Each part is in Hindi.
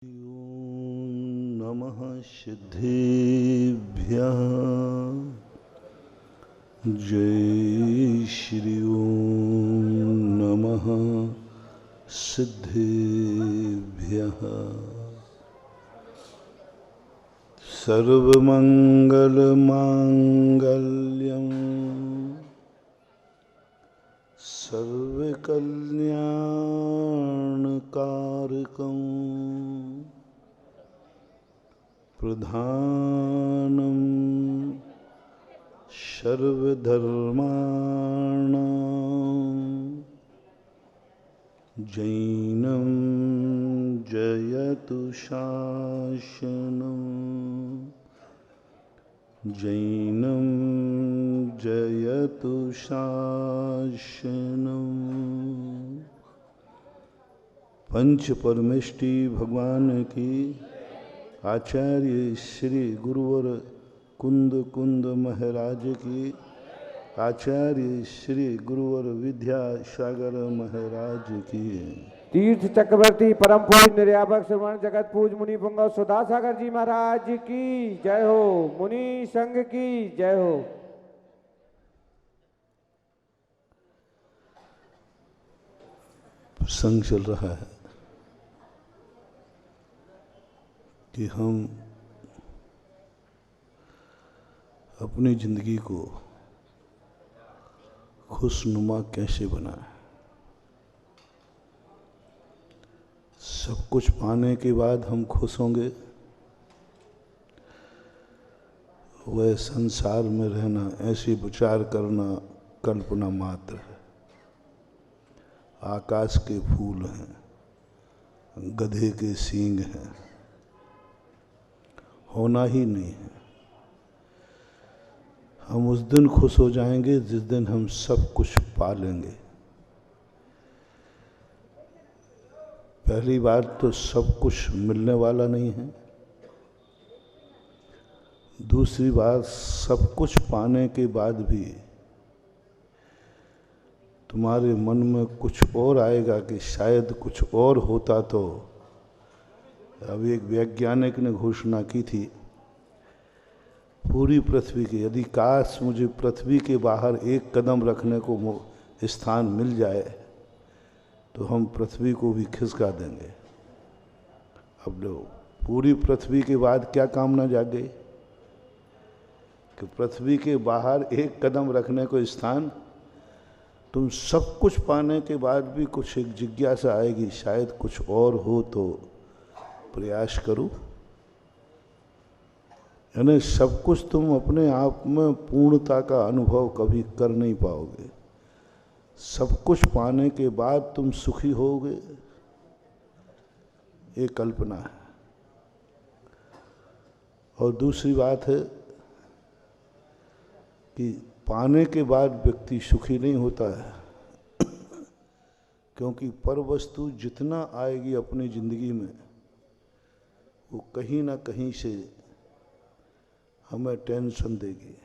ॐ नमः सिद्धेभ्यः। जय श्री ॐ नमः सिद्धेभ्यः। सर्वमंगलमांगल्यं सर्वकल्याणकारकं प्रधानं सर्वधर्माणां जैनं जयतु शासनं जैनं जयतु शासनं। पंच परमेष्टि भगवान की, आचार्य श्री गुरुवर कुंद कुंद महाराज की, आचार्य श्री गुरुवर विद्यासागर महाराज की। तीर्थ चक्रवर्ती परम पूज्य निर्यापक श्रवण जगत पूज मुनि पुंगव सुधा सागर जी महाराज की जय हो। मुनि संघ की जय हो। प्रसंग चल रहा है कि हम अपनी जिंदगी को खुशनुमा कैसे बनाएं। सब कुछ पाने के बाद हम खुश होंगे, वह संसार में रहना ऐसी विचार करना कल्पना मात्र है। आकाश के फूल हैं, गधे के सींग हैं, होना ही नहीं है। हम उस दिन खुश हो जाएंगे जिस दिन हम सब कुछ पा लेंगे। पहली बात तो सब कुछ मिलने वाला नहीं है। दूसरी बात, सब कुछ पाने के बाद भी तुम्हारे मन में कुछ और आएगा कि शायद कुछ और होता तो। अब एक वैज्ञानिक ने घोषणा की थी पूरी पृथ्वी के, यदि काश मुझे पृथ्वी के बाहर एक कदम रखने को स्थान मिल जाए तो हम पृथ्वी को भी खिसका देंगे। अब लो, पूरी पृथ्वी के बाद क्या कामना जाग गई कि पृथ्वी के बाहर एक कदम रखने को स्थान। तुम सब कुछ पाने के बाद भी कुछ एक जिज्ञासा आएगी, शायद कुछ और हो तो प्रयास करूं। यानी सब कुछ तुम अपने आप में पूर्णता का अनुभव कभी कर नहीं पाओगे। सब कुछ पाने के बाद तुम सुखी होगे, ये कल्पना है। और दूसरी बात है कि पाने के बाद व्यक्ति सुखी नहीं होता है क्योंकि पर वस्तु जितना आएगी अपनी जिंदगी में वो कहीं ना कहीं से हमें टेंशन देगी।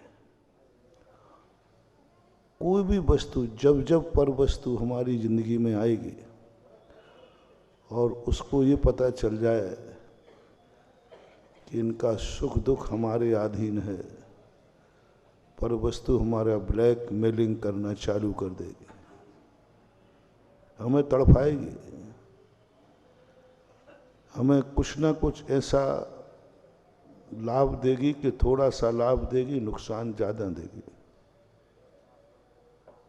कोई भी वस्तु जब जब पर वस्तु हमारी जिंदगी में आएगी और उसको ये पता चल जाए कि इनका सुख दुख हमारे अधीन है, पर वस्तु हमारा ब्लैक मेलिंग करना चालू कर देगी, हमें तड़पाएगी, हमें कुछ ना कुछ ऐसा लाभ देगी कि थोड़ा सा लाभ देगी, नुकसान ज़्यादा देगी।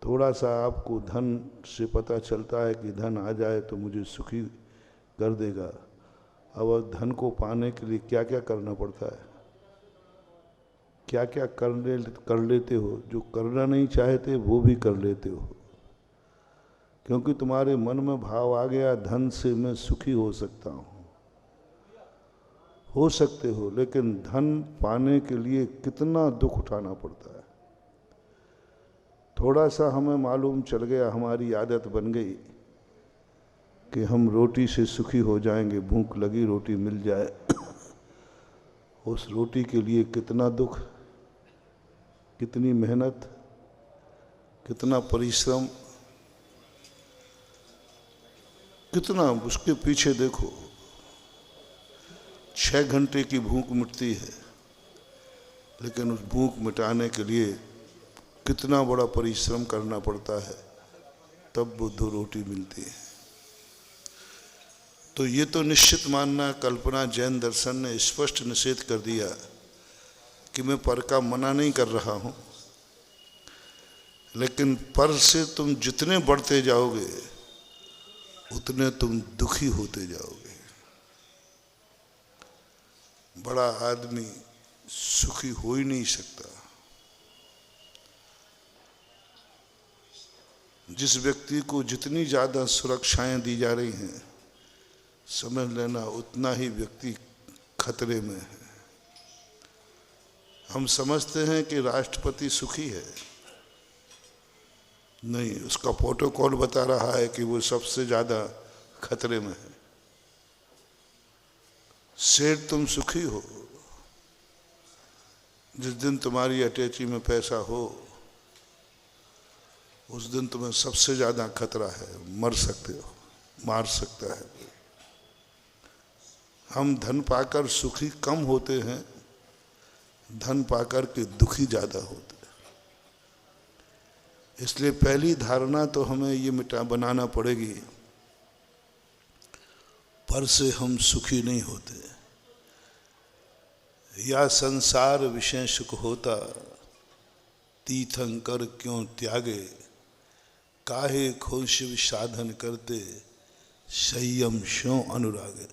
थोड़ा सा आपको धन से पता चलता है कि धन आ जाए तो मुझे सुखी कर देगा। अब धन को पाने के लिए क्या क्या करना पड़ता है, क्या क्या कर लेते हो, जो करना नहीं चाहते वो भी कर लेते हो, क्योंकि तुम्हारे मन में भाव आ गया धन से मैं सुखी हो सकता हूँ। हो सकते हो, लेकिन धन पाने के लिए कितना दुख उठाना पड़ता है। थोड़ा सा हमें मालूम चल गया, हमारी आदत बन गई कि हम रोटी से सुखी हो जाएंगे, भूख लगी रोटी मिल जाए उस रोटी के लिए कितना दुख, कितनी मेहनत, कितना परिश्रम, कितना उसके पीछे देखो। 6 घंटे की भूख मिटती है, लेकिन उस भूख मिटाने के लिए कितना बड़ा परिश्रम करना पड़ता है, तब वो 2 रोटी मिलती है। तो ये तो निश्चित मानना कल्पना जैन दर्शन ने स्पष्ट निषेध कर दिया कि मैं पर का मना नहीं कर रहा हूँ, लेकिन पर से तुम जितने बढ़ते जाओगे उतने तुम दुखी होते जाओगे। बड़ा आदमी सुखी हो ही नहीं सकता। जिस व्यक्ति को जितनी ज़्यादा सुरक्षाएं दी जा रही हैं, समझ लेना उतना ही व्यक्ति खतरे में है। हम समझते हैं कि राष्ट्रपति सुखी है, नहीं, उसका प्रोटोकॉल बता रहा है कि वो सबसे ज़्यादा खतरे में है। सेठ तुम सुखी हो, जिस दिन तुम्हारी अटैची में पैसा हो उस दिन तुम्हें सबसे ज़्यादा खतरा है, मर सकते हो, मार सकता है। हम धन पाकर सुखी कम होते हैं, धन पाकर के दुखी ज़्यादा होते हैं। इसलिए पहली धारणा तो हमें ये बनाना पड़ेगी, पर से हम सुखी नहीं होते। या संसार विषय सुख होता, तीर्थंकर क्यों त्यागे, काहे खोश साधन करते, संयम स्यों अनुरागे।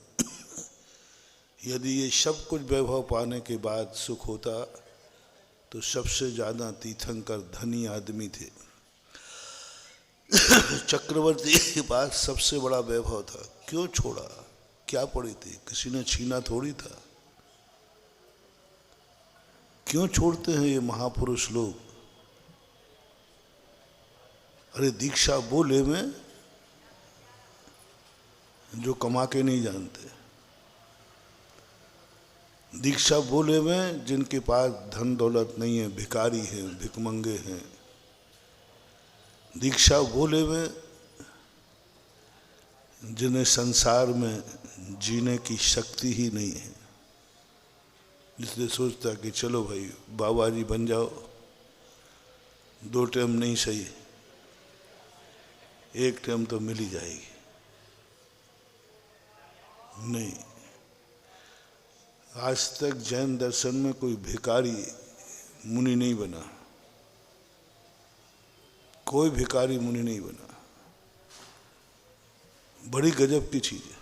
यदि ये सब कुछ वैभव पाने के बाद सुख होता तो सबसे ज़्यादा तीर्थंकर धनी आदमी थे। चक्रवर्ती के पास सबसे बड़ा वैभव था, क्यों छोड़ा, क्या पड़ी थी, किसी ने छीना थोड़ी था। क्यों छोड़ते हैं ये महापुरुष लोग? अरे दीक्षा वो ले में जो कमा के नहीं जानते, दीक्षा वो ले में जिनके पास धन दौलत नहीं है, भिखारी हैं, भिकमंगे हैं। दीक्षा वो ले में जिन्हें संसार में जीने की शक्ति ही नहीं है, इसलिए सोचता कि चलो भाई बाबा जी बन जाओ, 2 टाइम नहीं सही, 1 टाइम तो मिल ही जाएगी। नहीं, आज तक जैन दर्शन में कोई भिखारी मुनि नहीं बना, कोई भिखारी मुनि नहीं बना। बड़ी गजब की चीज है,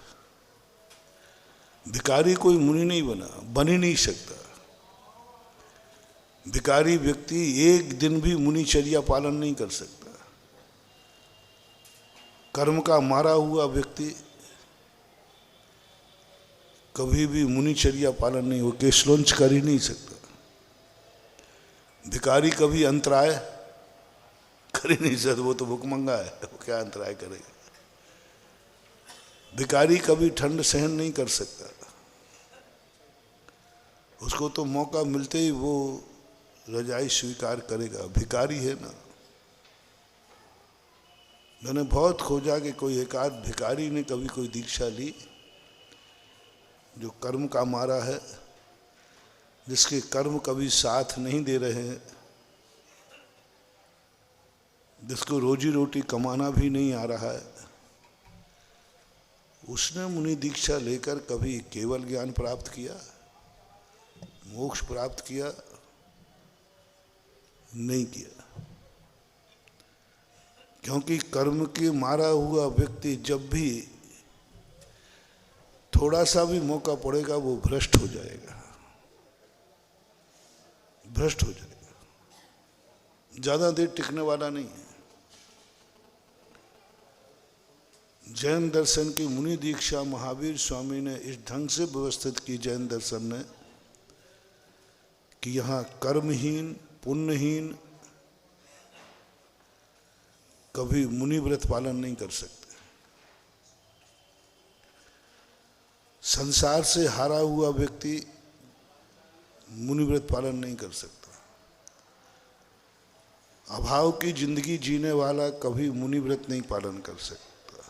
भिखारी कोई मुनि नहीं बना, बन ही नहीं सकता। भिखारी व्यक्ति एक दिन भी मुनिचर्या पालन नहीं कर सकता। कर्म का मारा हुआ व्यक्ति कभी भी मुनिचर्या पालन नहीं, हो केशलोंच कर ही नहीं सकता। भिखारी कभी अंतराय कर ही नहीं सकता, वो तो भुखमंगा है, वो क्या अंतराय करेगा। भिखारी कभी ठंड सहन नहीं कर सकता, उसको तो मौका मिलते ही वो रजाई स्वीकार करेगा, भिखारी है ना। मैंने बहुत खोजा कि कोई एक आध भिखारी ने कभी कोई दीक्षा ली जो कर्म का मारा है, जिसके कर्म कभी साथ नहीं दे रहे हैं, जिसको रोजी रोटी कमाना भी नहीं आ रहा है, उसने मुनि दीक्षा लेकर कभी केवल ज्ञान प्राप्त किया, मोक्ष प्राप्त किया? नहीं किया। क्योंकि कर्म के मारा हुआ व्यक्ति जब भी थोड़ा सा भी मौका पड़ेगा वो भ्रष्ट हो जाएगा, भ्रष्ट हो जाएगा, ज्यादा देर टिकने वाला नहीं है। जैन दर्शन की मुनि दीक्षा महावीर स्वामी ने इस ढंग से व्यवस्थित की, जैन दर्शन ने, कि यहाँ कर्महीन पुण्यहीन कभी मुनि व्रत पालन नहीं कर सकते। संसार से हारा हुआ व्यक्ति मुनि व्रत पालन नहीं कर सकता। अभाव की जिंदगी जीने वाला कभी मुनि व्रत नहीं पालन कर सकता,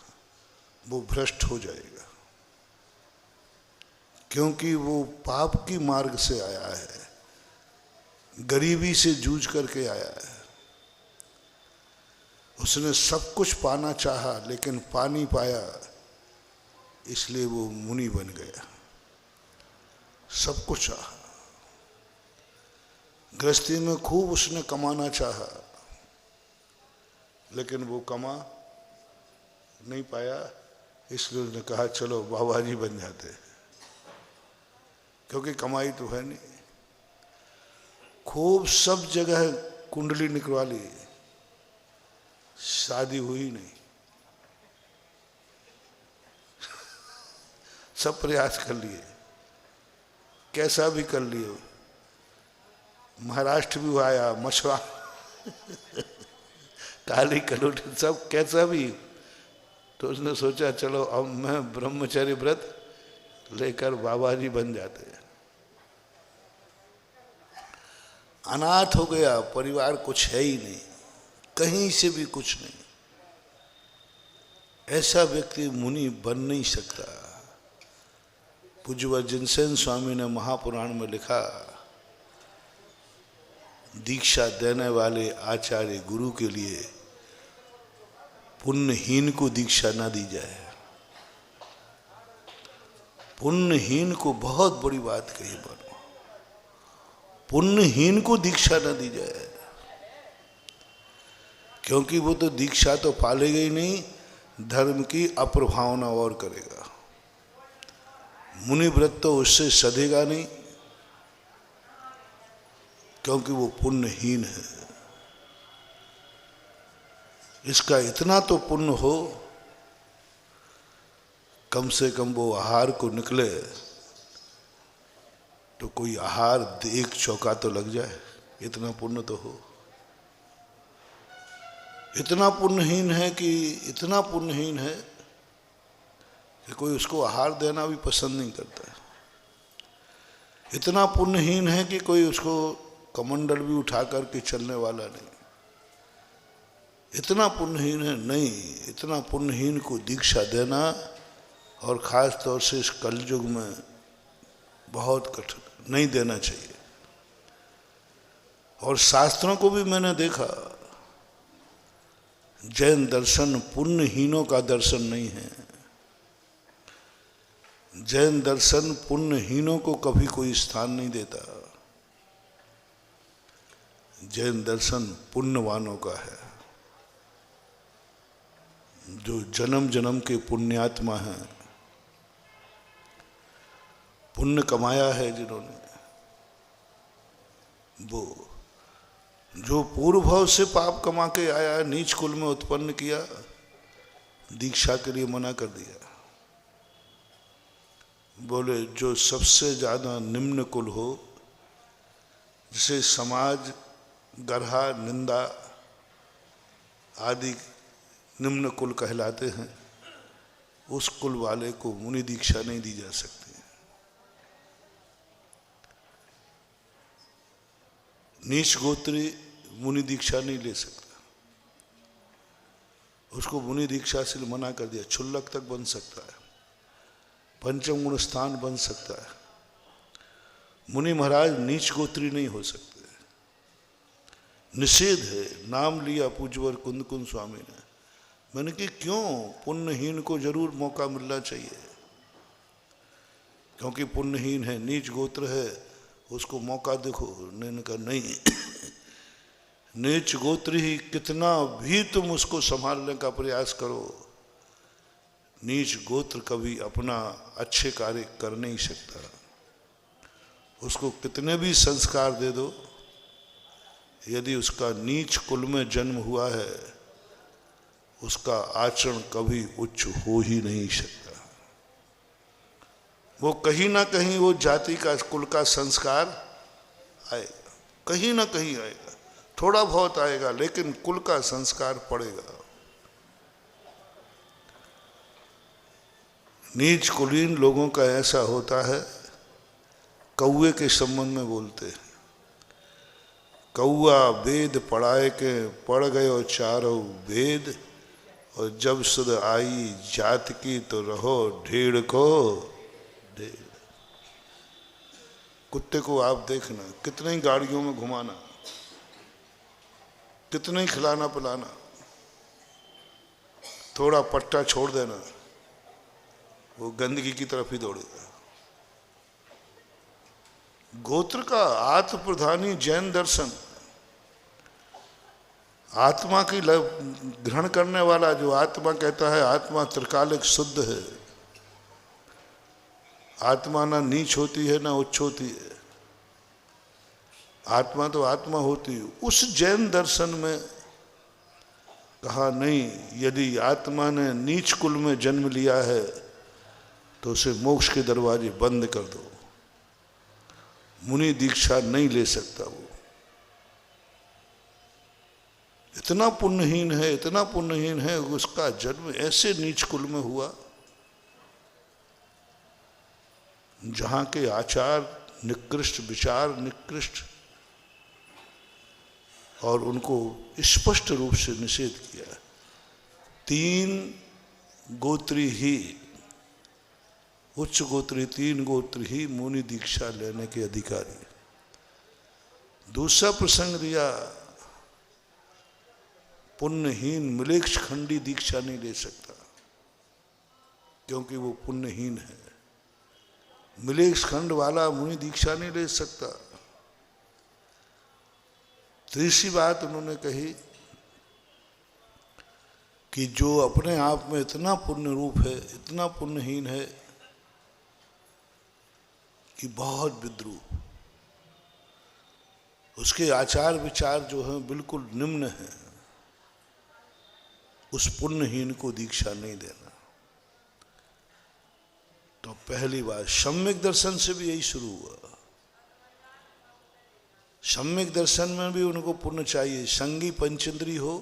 वो भ्रष्ट हो जाएगा। क्योंकि वो पाप की मार्ग से आया है, गरीबी से जूझ करके आया है। उसने सब कुछ पाना चाहा लेकिन पा नहीं पाया, इसलिए वो मुनि बन गया। सब कुछ चाहा, गृहस्थी में खूब उसने कमाना चाहा लेकिन वो कमा नहीं पाया, इसलिए उसने कहा चलो बाबा जी बन जाते, क्योंकि कमाई तो है नहीं। खूब सब जगह कुंडली निकलवा ली, शादी हुई नहीं। सब प्रयास कर लिए, कैसा भी कर लिए, महाराष्ट्र भी आया, मछुआ काली कलोटी, सब कैसा भी। तो उसने सोचा चलो अब मैं ब्रह्मचर्य व्रत लेकर बाबा जी बन जाते हैं। अनाथ हो गया, परिवार कुछ है ही नहीं, कहीं से भी कुछ नहीं। ऐसा व्यक्ति मुनि बन नहीं सकता। पूज्य जिनसेन स्वामी ने महापुराण में लिखा, दीक्षा देने वाले आचार्य गुरु के लिए पुण्यहीन को दीक्षा ना दी जाए। पुण्यहीन को, बहुत बड़ी बात कही बनो, पुण्यहीन को दीक्षा ना दी जाए, क्योंकि वो तो दीक्षा तो पालेगा ही नहीं, धर्म की अप्रभावना और करेगा। मुनि व्रत तो उससे सधेगा नहीं, क्योंकि वो पुण्यहीन है। इसका इतना तो पुण्य हो, कम से कम वो आहार को निकले तो कोई आहार एक चौका तो लग जाए, इतना पुण्य तो हो। इतना पुण्यहीन है कि इतना पुण्यहीन है कि कोई उसको आहार देना भी पसंद नहीं करता है। इतना पुण्यहीन है कि कोई उसको कमंडल भी उठा करके चलने वाला नहीं। इतना पुण्यहीन है नहीं, इतना पुण्यहीन को दीक्षा देना, और ख़ास तौर से इस कलयुग में बहुत कठिन, नहीं देना चाहिए। और शास्त्रों को भी मैंने देखा, जैन दर्शन पुण्यहीनों का दर्शन नहीं है। जैन दर्शन पुण्यहीनों को कभी कोई स्थान नहीं देता। जैन दर्शन पुण्यवानों का है, जो जन्म जन्म के पुण्यात्मा हैं, पुण्य कमाया है जिन्होंने, वो जो पूर्व भाव से पाप कमा के आया, नीच कुल में उत्पन्न किया, दीक्षा के लिए मना कर दिया। बोले जो सबसे ज्यादा निम्न कुल हो, जिसे समाज गर्हा, निंदा आदि निम्न कुल कहलाते हैं, उस कुल वाले को मुनि दीक्षा नहीं दी जा सकती। नीच गोत्री मुनि दीक्षा नहीं ले सकता, उसको मुनि दीक्षा से मना कर दिया। क्षुल्लक तक बन सकता है, पंचम गुण स्थान बन सकता है, मुनि महाराज नीच गोत्री नहीं हो सकते, निषेध है। नाम लिया पूज्यवर कुंद कुंद स्वामी ने। मैंने कि क्यों, पुण्यहीन को जरूर मौका मिलना चाहिए, क्योंकि पुण्यहीन है, नीच गोत्र है, उसको मौका देखो। मैंने कहा नहीं, नीच गोत्र ही कितना भी तुम उसको संभालने का प्रयास करो, नीच गोत्र कभी अपना अच्छे कार्य कर नहीं सकता। उसको कितने भी संस्कार दे दो, यदि उसका नीच कुल में जन्म हुआ है, उसका आचरण कभी उच्च हो ही नहीं सकता। वो कहीं ना कहीं वो जाति का, कुल का संस्कार आएगा, कहीं ना कहीं आएगा, थोड़ा बहुत आएगा, लेकिन कुल का संस्कार पड़ेगा। नीच कुलीन लोगों का ऐसा होता है, कौए के संबंध में बोलते हैं, कौआ वेद पढ़ाए के पढ़ गयो चारों वेद, और जब सुध आई जात की तो रहो ढेड़ को ढेड़। कुत्ते को आप देखना, कितनी गाड़ियों में घुमाना, कितने खिलाना पिलाना, थोड़ा पट्टा छोड़ देना, वो गंदगी की तरफ ही दौड़ेगा। गोत्र का आत्म प्रधानी जैन दर्शन, आत्मा की ग्रहण करने वाला जो आत्मा कहता है आत्मा त्रिकालिक शुद्ध है, आत्मा ना नीच होती है ना उच्च होती है, आत्मा तो आत्मा होती है। उस जैन दर्शन में कहा नहीं, यदि आत्मा ने नीच कुल में जन्म लिया है तो उसे मोक्ष के दरवाजे बंद कर दो, मुनि दीक्षा नहीं ले सकता। वो इतना पुण्यहीन है, इतना पुण्यहीन है, उसका जन्म ऐसे नीच कुल में हुआ जहां के आचार निकृष्ट, विचार निकृष्ट, और उनको स्पष्ट रूप से निषेध किया। 3 गोत्री ही, उच्च गोत्री 3 गोत्र ही मुनि दीक्षा लेने के अधिकारी। दूसरा प्रसंग दिया, पुण्यहीन मिलेक्ष खंडी दीक्षा नहीं ले सकता क्योंकि वो पुण्यहीन है। मिलेक्ष खंड वाला मुनि दीक्षा नहीं ले सकता। तीसरी बात उन्होंने कही कि जो अपने आप में इतना पुण्य रूप है, इतना पुण्यहीन है कि बहुत विद्रूप, उसके आचार विचार जो हैं बिल्कुल निम्न हैं, उस पुण्यहीन को दीक्षा नहीं देना। तो पहली बात सम्यक दर्शन से भी यही शुरू हुआ। सम्यक दर्शन में भी उनको पुण्य चाहिए। संगी पंचेंद्री हो,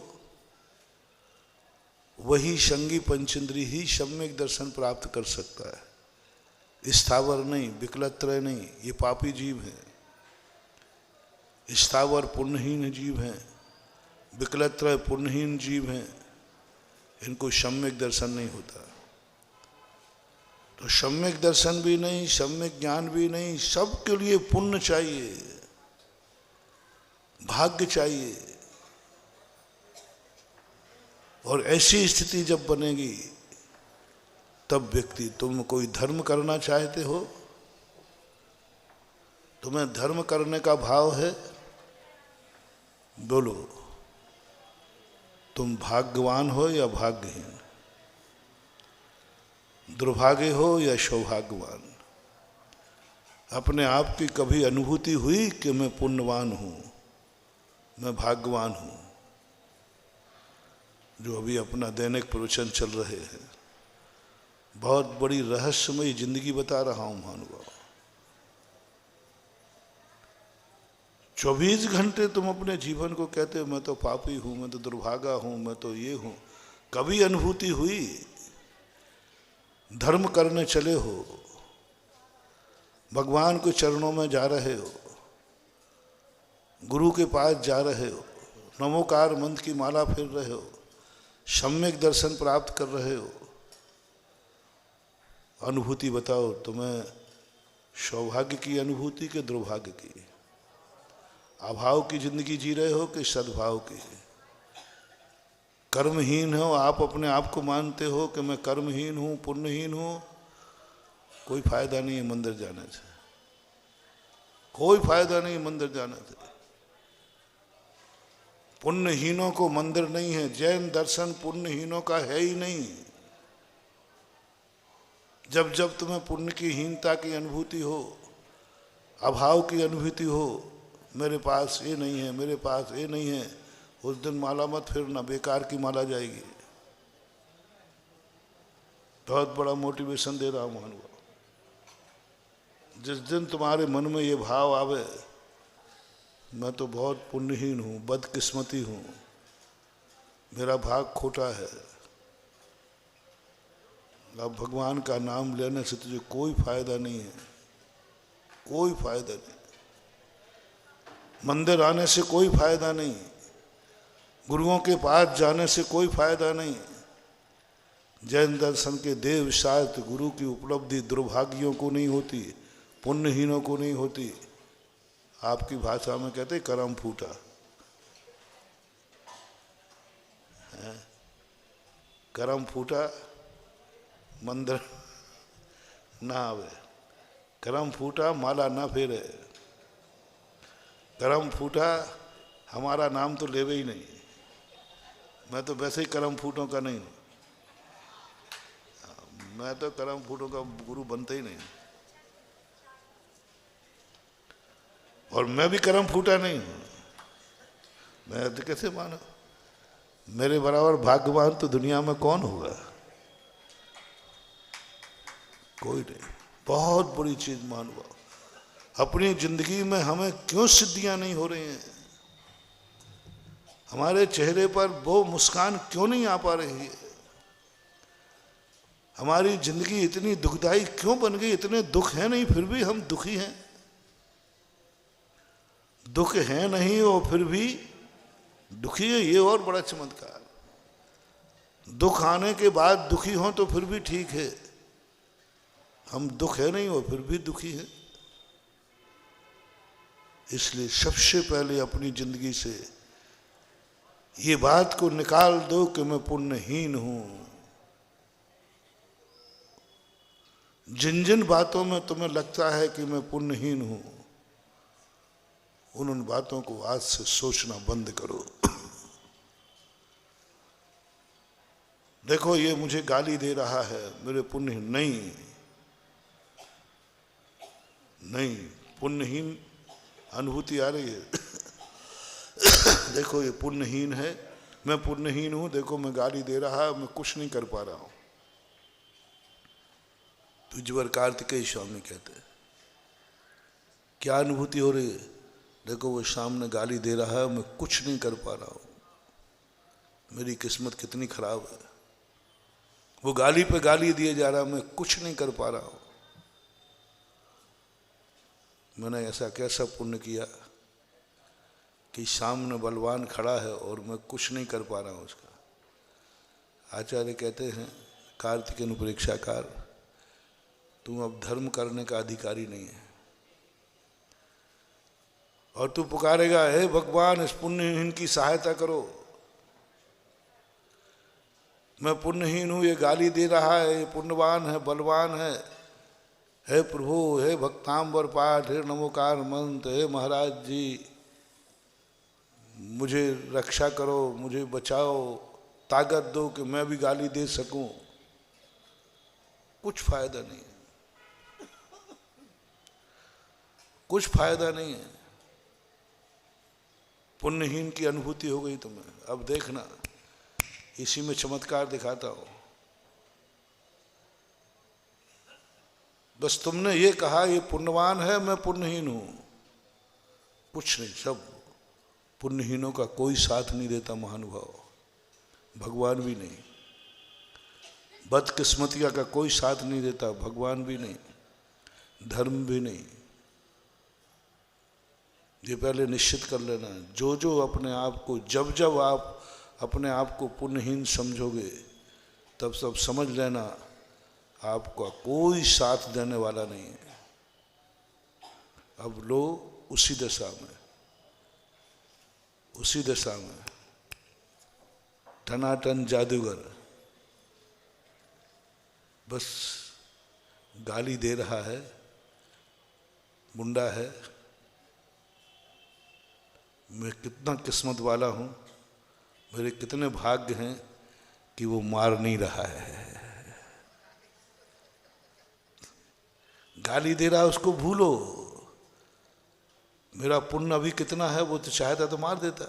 वही संगी पंचेंद्री ही सम्यक दर्शन प्राप्त कर सकता है। स्थावर नहीं, विकलत्रय नहीं, ये पापी जीव हैं। स्थावर पुण्यहीन जीव हैं, विकलत्रय पुण्यहीन जीव हैं, इनको सम्यक दर्शन नहीं होता। तो सम्यक दर्शन भी नहीं, सम्यक ज्ञान भी नहीं, सबके लिए पुण्य चाहिए, भाग्य चाहिए। और ऐसी स्थिति जब बनेगी तब व्यक्ति, तुम कोई धर्म करना चाहते हो, तुम्हें धर्म करने का भाव है, बोलो तुम भाग्यवान हो या भाग्यहीन, दुर्भाग्य हो या सौभाग्यवान। अपने आप की कभी अनुभूति हुई कि मैं पुण्यवान हूं, मैं भाग्यवान हूं? जो अभी अपना दैनिक प्रवचन चल रहे हैं, बहुत बड़ी रहस्यमयी जिंदगी बता रहा हूं महानुभाव। 24 घंटे तुम अपने जीवन को कहते हो मैं तो पापी हूं, मैं तो दुर्भागा हूं, मैं तो ये हूं। कभी अनुभूति हुई धर्म करने चले हो, भगवान के चरणों में जा रहे हो, गुरु के पास जा रहे हो, नमोकार मंत्र की माला फेर रहे हो, सम्यक दर्शन प्राप्त कर रहे हो, अनुभूति बताओ तुम्हें सौभाग्य की अनुभूति के दुर्भाग्य की? अभाव की जिंदगी जी रहे हो कि सद्भाव की? कर्महीन हो, आप अपने आप को मानते हो कि मैं कर्महीन हूं, पुण्यहीन हूं, कोई फायदा नहीं है मंदिर जाने से, कोई फायदा नहीं है मंदिर जाने से। पुण्यहीनों को मंदिर नहीं है। जैन दर्शन पुण्यहीनों का है ही नहीं। जब जब तुम्हें पुण्य की हीनता की अनुभूति हो, अभाव की अनुभूति हो, मेरे पास ये नहीं है, मेरे पास ये नहीं है, उस दिन माला मत फिरना, बेकार की माला जाएगी। बहुत बड़ा मोटिवेशन दे रहा हूं महानुभाव। जिस दिन तुम्हारे मन में ये भाव आवे मैं तो बहुत पुण्यहीन हूं, बदकिस्मती हूं, मेरा भाग खोटा है, अब भगवान का नाम लेने से तुझे कोई फायदा नहीं है, कोई फायदा नहीं, मंदिर आने से कोई फायदा नहीं, गुरुओं के पास जाने से कोई फायदा नहीं। जैन दर्शन के देव शास्त्र गुरु की उपलब्धि दुर्भाग्यों को नहीं होती, पुण्यहीनों को नहीं होती। आपकी भाषा में कहते करम फूटा। करम फूटा मंदिर ना आवे, करम फूटा माला ना फेरे, करम फूटा हमारा नाम तो लेवे ही नहीं। मैं तो वैसे ही करम फूटों का नहीं हूँ, मैं तो करम फूटों का गुरु बनता ही नहीं, और मैं भी करम फूटा नहीं हूँ। मैं तो कैसे मानो, मेरे बराबर भाग्यवान तो दुनिया में कौन होगा? कोई नहीं। बहुत बड़ी चीज मानो, अपनी जिंदगी में हमें क्यों सिद्धियां नहीं हो रही हैं? हमारे चेहरे पर वो मुस्कान क्यों नहीं आ पा रही है? हमारी जिंदगी इतनी दुखदाई क्यों बन गई? इतने दुख हैं नहीं फिर भी हम दुखी हैं। दुख है नहीं और फिर भी दुखी है, ये और बड़ा चमत्कार। दुख आने के बाद दुखी हो तो फिर भी ठीक है, हम दुख है नहीं और फिर भी दुखी है। इसलिए सबसे पहले अपनी जिंदगी से ये बात को निकाल दो कि मैं पुण्यहीन हूं। जिन जिन बातों में तुम्हें लगता है कि मैं पुण्यहीन हूं, उन बातों को आज से सोचना बंद करो। देखो ये मुझे गाली दे रहा है, मेरे पुण्यहीन नहीं, नहीं पुण्यहीन अनुभूति आ रही है। देखो ये पुण्यहीन है, मैं पुण्यहीन हूं, देखो मैं गाली दे रहा है, मैं कुछ नहीं कर पा रहा हूं। तुझवर कार्तिकेय स्वामी कहते हैं, क्या अनुभूति हो रही है? देखो वो सामने गाली दे रहा है, मैं कुछ नहीं कर पा रहा हूं, मेरी किस्मत कितनी खराब है। वो गाली पे गाली दिए जा रहा है, मैं कुछ नहीं कर पा रहा हूं। मैंने ऐसा कैसा पुण्य किया कि सामने बलवान खड़ा है और मैं कुछ नहीं कर पा रहा हूं उसका। आचार्य कहते हैं, कार्तिकेय परीक्षाकार, तुम अब धर्म करने का अधिकारी नहीं है, और तू पुकारेगा, हे भगवान इस पुण्यहीन की सहायता करो, मैं पुण्यहीन हूं, ये गाली दे रहा है, ये पुण्यवान है, बलवान है, हे प्रभु, हे भक्तांबर पाठ, हे नमोकार मंत्र, हे महाराज जी मुझे रक्षा करो, मुझे बचाओ, ताकत दो कि मैं भी गाली दे सकूं। कुछ फायदा नहीं है, कुछ फायदा नहीं है। पुण्यहीन की अनुभूति हो गई तुम्हें। अब देखना, इसी में चमत्कार दिखाता हूं। बस तुमने ये कहा ये पुण्यवान है, मैं पुण्यहीन हूं, कुछ नहीं, सब पुण्यहीनों का कोई साथ नहीं देता महानुभाव, भगवान भी नहीं। बदकिस्मतिया का कोई साथ नहीं देता, भगवान भी नहीं, धर्म भी नहीं। ये पहले निश्चित कर लेना, जो जो अपने आप को, जब जब आप अपने आप को पुण्यहीन समझोगे, तब सब समझ लेना आपका कोई साथ देने वाला नहीं है। अब लो उसी दशा में, उसी दशा में टनाटन जादूगर बस गाली दे रहा है, मुंडा है, मैं कितना किस्मत वाला हूं, मेरे कितने भाग्य हैं कि वो मार नहीं रहा है। गाली दे रहा है उसको भूलो, मेरा पुण्य अभी कितना है, वो तो चाहता तो मार देता।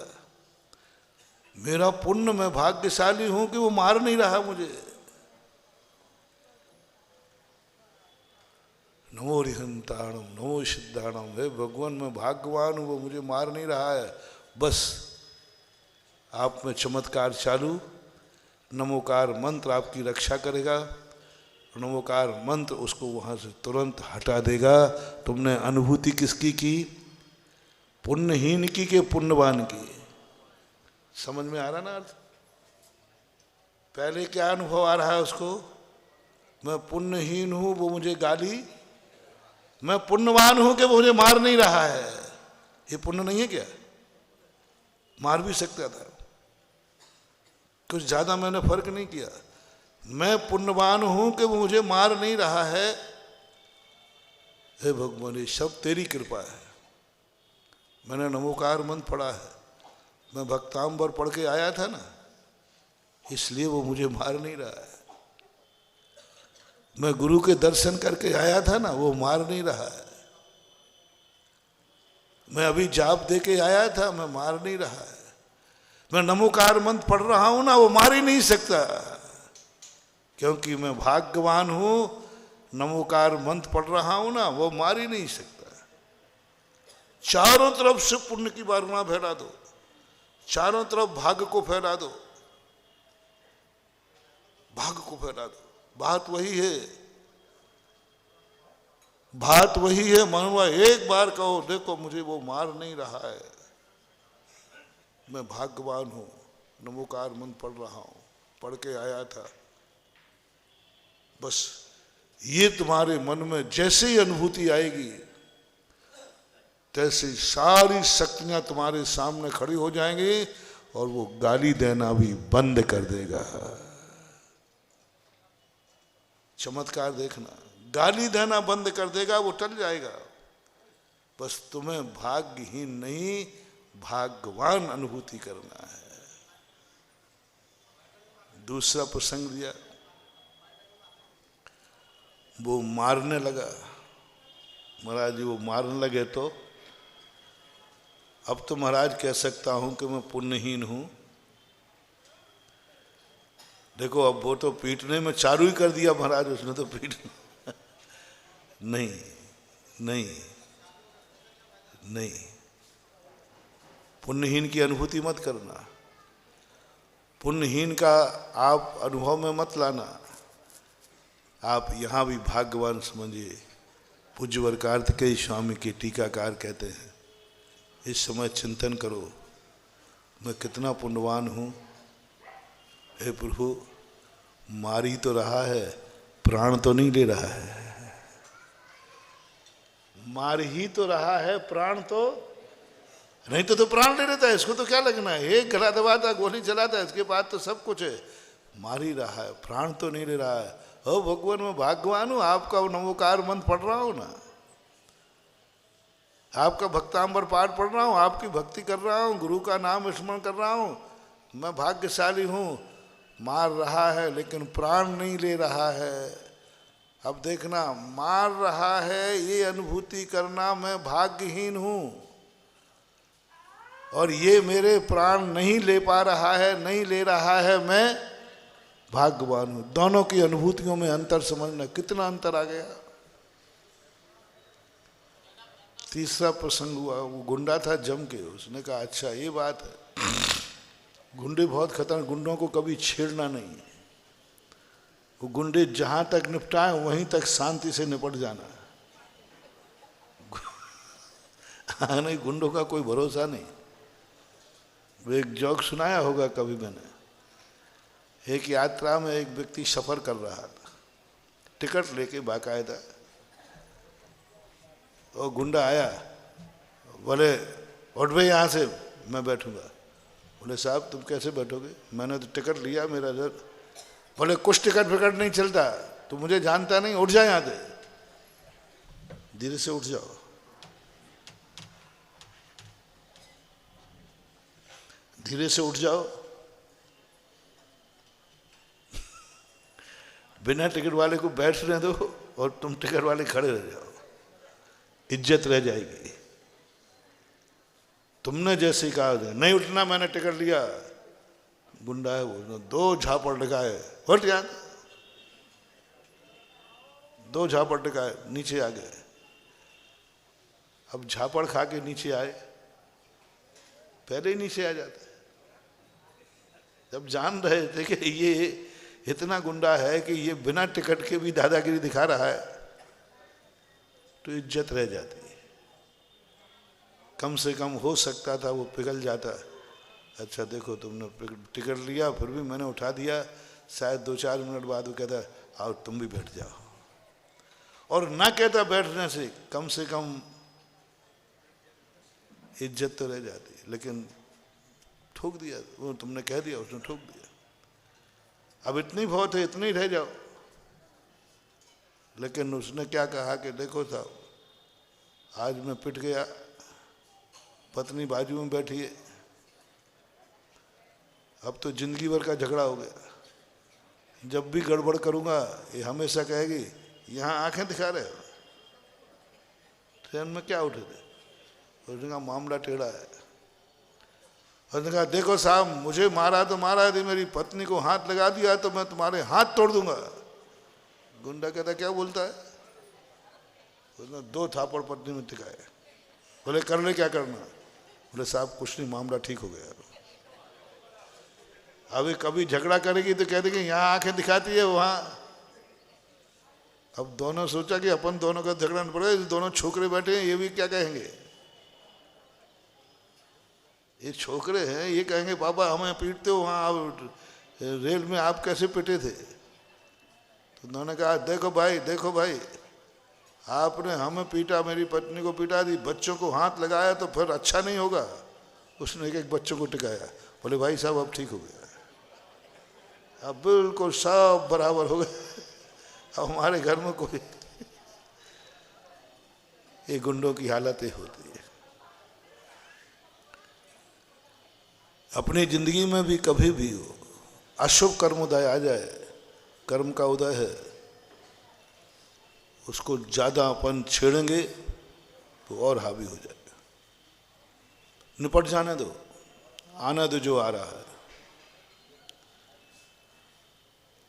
मेरा पुण्य, मैं भाग्यशाली हूं कि वो मार नहीं रहा मुझे। नमो रिहंताणम नमो सिद्धाणम, हे भगवान मैं भाग्यवान हूं, वो मुझे मार नहीं रहा है। बस आप में चमत्कार चालू, नमोकार मंत्र आपकी रक्षा करेगा, नमोकार मंत्र उसको वहां से तुरंत हटा देगा। तुमने अनुभूति किसकी की? पुण्यहीन की के पुण्यवान की? समझ में आ रहा ना अर्थ? पहले क्या अनुभव आ रहा है उसको? मैं पुण्यहीन हूं, वो मुझे गाली मैं पुण्यवान हूं कि वो मुझे मार नहीं रहा है। ये पुण्य नहीं है क्या? मार भी सकता था, कुछ ज्यादा मैंने फर्क नहीं किया। मैं पुण्यवान हूं कि वो मुझे मार नहीं रहा है। हे भगवान, ये सब तेरी कृपा है। मैंने नमोकार मंत्र पढ़ा है, मैं भक्तांबर पढ़ के आया था ना, इसलिए वो मुझे मार नहीं रहा है। मैं गुरु के दर्शन करके आया था ना, वो मार नहीं रहा है। मैं अभी जाप दे के आया था, मैं मार नहीं रहा है। मैं नमोकार मंत्र पढ़ रहा हूं ना, वो मार ही नहीं सकता, क्योंकि मैं भाग्यवान हूं। नमोकार मंत्र पढ़ रहा हूं ना, वो मार ही नहीं सकता। चारों तरफ से पुण्य की वारुणा फैला दो, चारों तरफ भाग्य को फैला दो, भाग्य को फैला दो। बात वही है, बात वही है। मनुआ एक बार कहो, देखो मुझे वो मार नहीं रहा है, मैं भाग्यवान हूं, नमोकार मंत्र पढ़ रहा हूं, पढ़ के आया था। बस ये तुम्हारे मन में जैसे ही अनुभूति आएगी, तैसे सारी शक्तियां तुम्हारे सामने खड़ी हो जाएंगी और वो गाली देना भी बंद कर देगा। चमत्कार देखना, गाली देना बंद कर देगा, वो टल जाएगा। बस तुम्हें भाग्यहीन नहीं, भाग्यवान अनुभूति करना है। दूसरा प्रसंग दिया, वो मारने लगा। महाराज जी वो मारने लगे तो अब तो महाराज कह सकता हूं कि मैं पुण्यहीन हूं। देखो अब वो तो पीटने में चालू ही कर दिया महाराज, उसने तो पीट नहीं नहीं नहीं, पुण्यहीन की अनुभूति मत करना, पुण्यहीन का आप अनुभव में मत लाना। आप यहाँ भी भाग्यवान समझिए। पूज्य वर कार्तिकेय स्वामी के टीकाकार कहते हैं, इस समय चिंतन करो, मैं कितना पुण्यवान हूँ। हे प्रभु, मार ही तो रहा है, प्राण तो नहीं ले रहा है। मार ही तो रहा है, प्राण तो नहीं तो प्राण ले लेता है। इसको तो क्या लगना है, एक गला दबाता, गोली चलाता है, इसके बाद तो सब कुछ है। मार ही रहा है, प्राण तो नहीं ले रहा है। ओ भगवान, मैं भाग्यवान हूं, आपका नमोकार मंत्र पढ़ रहा हूं ना, आपका भक्तांबर पाठ पढ़ रहा हूं, आपकी भक्ति कर रहा हूं, गुरु का नाम स्मरण कर रहा हूं। मैं भाग्यशाली हूं। मार रहा है लेकिन प्राण नहीं ले रहा है। अब देखना, मार रहा है ये अनुभूति करना, मैं भाग्यहीन हूं और ये मेरे प्राण नहीं ले पा रहा है, नहीं ले रहा है, मैं भाग्यवान हूं। दोनों की अनुभूतियों में अंतर समझना, कितना अंतर आ गया। तीसरा प्रसंग हुआ, वो गुंडा था जम के, उसने कहा अच्छा ये बात है, गुंडे बहुत खतरनाक, गुंडों को कभी छेड़ना नहीं। वो गुंडे जहां तक निपटाए वहीं तक शांति से निपट जाना। हाँ नहीं, गुंडों का कोई भरोसा नहीं। वो एक जोक सुनाया होगा कभी मैंने। एक यात्रा में एक व्यक्ति सफर कर रहा था, टिकट लेके बाकायदा, और गुंडा आया, बोले उठ भाई यहाँ से, मैं बैठूंगा। बोले साहब तुम कैसे बैठोगे, मैंने तो टिकट लिया, मेरा जर। बोले कुछ टिकट फिकट नहीं चलता, तू मुझे जानता नहीं, उठ जा यहाँ से। धीरे से उठ जाओ, धीरे से उठ जाओ। बिना टिकट वाले को बैठने दो और तुम टिकट वाले खड़े रह जाओ, इज्जत रह जाएगी। तुमने जैसे ही कहा नहीं उठना, मैंने टिकट लिया। गुंडा है वो, दो झापड़ लगाए, उठ गया, दो झापड़ लगाए, नीचे आ गए। अब झापड़ खा के नीचे आए, पहले ही नीचे आ जाते। जब जान रहे थे कि ये इतना गुंडा है कि ये बिना टिकट के भी दादागिरी दिखा रहा है, तो इज्जत रह जाती है। कम से कम हो सकता था वो पिघल जाता। अच्छा देखो तुमने टिकट लिया, फिर भी मैंने उठा दिया। शायद 2-4 मिनट बाद वो कहता आओ तुम भी बैठ जाओ। और ना कहता बैठने से कम इज्जत तो रह जाती है। लेकिन ठोक दिया, वो तुमने कह दिया, उसने ठोक दिया। अब इतनी बहुत है, इतनी रह जाओ। लेकिन उसने क्या कहा कि देखो साहब, आज मैं पिट गया, पत्नी बाजू में बैठी है, अब तो जिंदगी भर का झगड़ा हो गया। जब भी गड़बड़ करूंगा ये हमेशा कहेगी यहाँ आंखें दिखा रहे हो, ट्रेन में क्या उठे थे। उसने कहा मामला टेढ़ा है। उसने कहा देखो साहब, मुझे मारा तो मारा, यदि मेरी पत्नी को हाथ लगा दिया तो मैं तुम्हारे हाथ तोड़ दूंगा। गुंडा कहता क्या बोलता है। उसने 2 थापड़ पत्नी में टिकाए। बोले कर ले क्या करना। बोले साहब कुछ नहीं, मामला ठीक हो गया। अभी कभी झगड़ा करेगी तो कह देगी यहाँ आंखें दिखाती है वहां। अब दोनों सोचा कि अपन दोनों का झगड़ा नहीं पड़ेगा, दोनों छोकरे बैठे हैं, ये भी क्या कहेंगे। ये छोकरे हैं, ये कहेंगे पापा हमें पीटते हो, वहाँ आप रेल में आप कैसे पिटे थे। तो उन्होंने कहा देखो भाई, आपने हमें पीटा, मेरी पत्नी को पीटा दी, बच्चों को हाथ लगाया तो फिर अच्छा नहीं होगा। उसने एक बच्चों को टिकाया। बोले भाई साहब अब ठीक हो गया, अब बिल्कुल सब बराबर हो गए। अब हमारे घर में कोई ये गुंडों की हालत ही होती है। अपनी जिंदगी में भी कभी भी हो अशुभ कर्म उदय आ जाए, कर्म का उदय है, उसको ज्यादा अपन छेड़ेंगे तो और हावी हो जाएगा। निपट जाने दो, आने दो जो आ रहा है।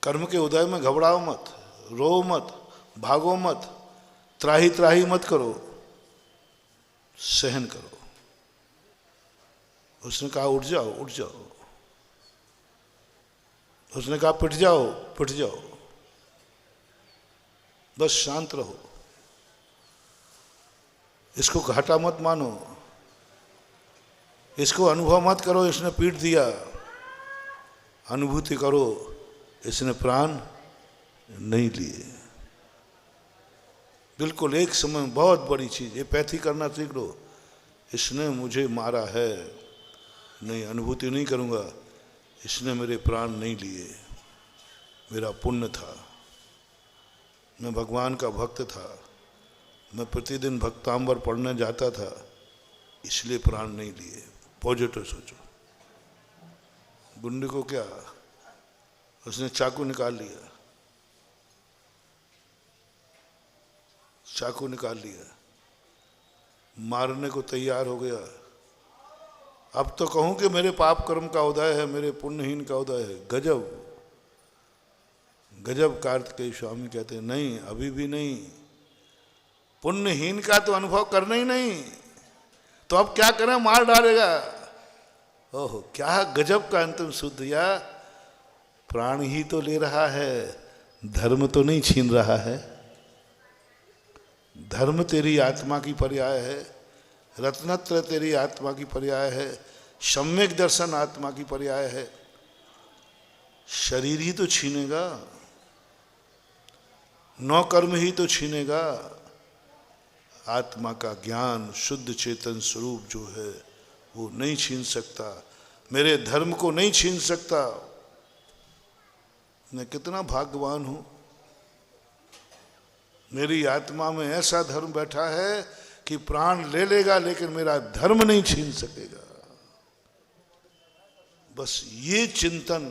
कर्म के उदय में घबराओ मत, रो मत, भागो मत, त्राही त्राही मत करो, सहन करो। उसने कहा उठ जाओ उठ जाओ। उसने कहा पिट जाओ पिट जाओ, बस शांत रहो, इसको घाटा मत मानो, इसको अनुभव मत करो इसने पीट दिया। अनुभूति करो इसने प्राण नहीं लिए। बिल्कुल एक समय बहुत बड़ी चीज, ये पैथी करना सीख लो। इसने मुझे मारा है, नहीं अनुभूति नहीं करूंगा, इसने मेरे प्राण नहीं लिए, मेरा पुण्य था, मैं भगवान का भक्त था, मैं प्रतिदिन भक्तांबर पढ़ने जाता था, इसलिए प्राण नहीं लिए। पॉजिटिव सोचो। गुंडे को क्या, उसने चाकू निकाल लिया, चाकू निकाल लिया, मारने को तैयार हो गया। अब तो कहूं कि मेरे पाप कर्म का उदय है, मेरे पुण्यहीन का उदय है। गजब गजब। कार्तिकेय स्वामी कहते हैं नहीं, अभी भी नहीं, पुण्यहीन का तो अनुभव करना ही नहीं, तो अब क्या करें, मार डालेगा। ओहो क्या गजब का अंतिम सूत्र दिया। प्राण ही तो ले रहा है, धर्म तो नहीं छीन रहा है। धर्म तेरी आत्मा की पर्याय है, रत्नत्र तेरी आत्मा की पर्याय है, सम्यक दर्शन आत्मा की पर्याय है। शरीर ही तो छीनेगा, नौ कर्म ही तो छीनेगा। आत्मा का ज्ञान, शुद्ध चेतन स्वरूप जो है वो नहीं छीन सकता, मेरे धर्म को नहीं छीन सकता। मैं कितना भाग्यवान हूं, मेरी आत्मा में ऐसा धर्म बैठा है कि प्राण ले लेगा लेकिन मेरा धर्म नहीं छीन सकेगा। बस ये चिंतन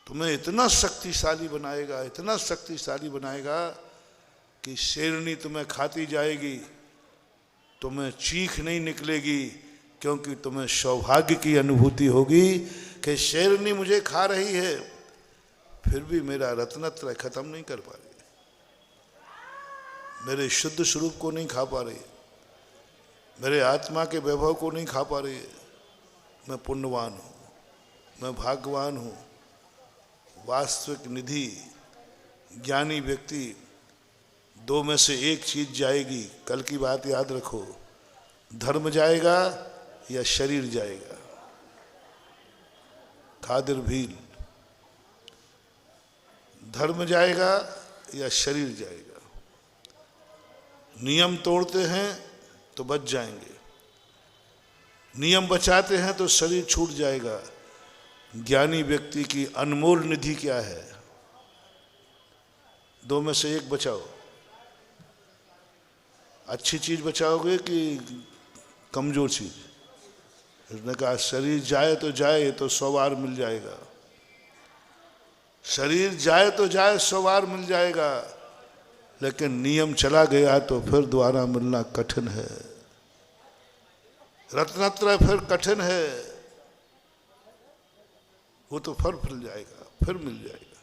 तुम्हें इतना शक्तिशाली बनाएगा, इतना शक्तिशाली बनाएगा कि शेरनी तुम्हें खाती जाएगी, तुम्हें चीख नहीं निकलेगी, क्योंकि तुम्हें सौभाग्य की अनुभूति होगी कि शेरनी मुझे खा रही है, फिर भी मेरा रत्नत्रय खत्म नहीं कर पा रही, मेरे शुद्ध स्वरूप को नहीं खा पा रही, मेरे आत्मा के वैभव को नहीं खा पा रही है। मैं पुण्यवान हूँ, मैं भाग्यवान हूँ। वास्तविक निधि, ज्ञानी व्यक्ति, दो में से एक चीज जाएगी। कल की बात याद रखो, धर्म जाएगा या शरीर जाएगा। खादिर भील, धर्म जाएगा या शरीर जाएगा। नियम तोड़ते हैं तो बच जाएंगे, नियम बचाते हैं तो शरीर छूट जाएगा। ज्ञानी व्यक्ति की अनमोल निधि क्या है? दो में से एक बचाओ। अच्छी चीज बचाओगे कि कमजोर चीज? उसने कहा शरीर जाए तो जाए, तो 100 बार मिल जाएगा। शरीर जाए तो जाए, 100 बार मिल जाएगा, लेकिन नियम चला गया तो फिर दोबारा मिलना कठिन है। रत्नत्रय फिर कठिन है, वो तो फिर जाएगा, फिर मिल जाएगा।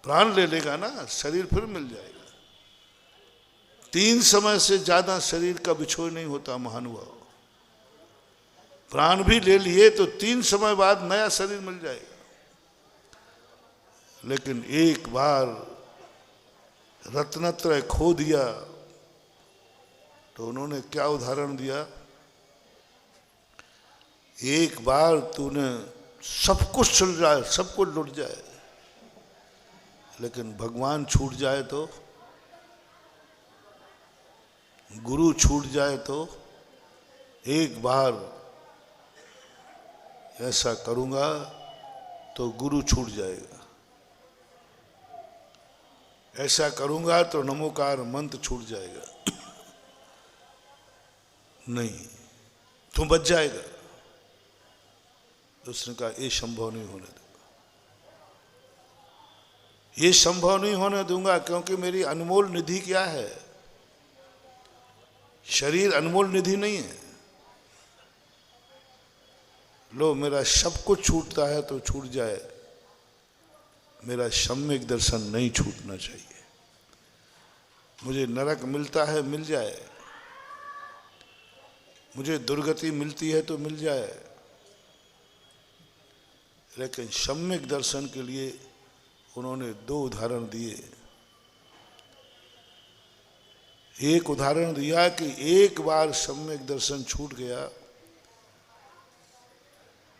प्राण ले लेगा ना, शरीर फिर मिल जाएगा। 3 समय से ज्यादा शरीर का बिछोह नहीं होता महानुभाव। प्राण भी ले लिए तो 3 समय बाद नया शरीर मिल जाएगा। लेकिन एक बार रत्नत्रय खो दिया तो उन्होंने क्या उदाहरण दिया? एक बार तूने सब कुछ चल जाए, सब कुछ लुट जाए, लेकिन भगवान छूट जाए तो, गुरु छूट जाए तो, एक बार ऐसा करूंगा तो गुरु छूट जाएगा, ऐसा करूंगा तो नमोकार मंत्र छूट जाएगा, नहीं तुम बच जाएगा। तो उसने कहा ये संभव नहीं होने दूंगा, ये संभव नहीं होने दूंगा, क्योंकि मेरी अनमोल निधि क्या है? शरीर अनमोल निधि नहीं है। लो मेरा सब कुछ छूटता है तो छूट जाए, मेरा सम्यक दर्शन नहीं छूटना चाहिए। मुझे नरक मिलता है मिल जाए, मुझे दुर्गति मिलती है तो मिल जाए, लेकिन सम्यक दर्शन के लिए उन्होंने 2 उदाहरण दिए। एक उदाहरण दिया कि एक बार सम्यक दर्शन छूट गया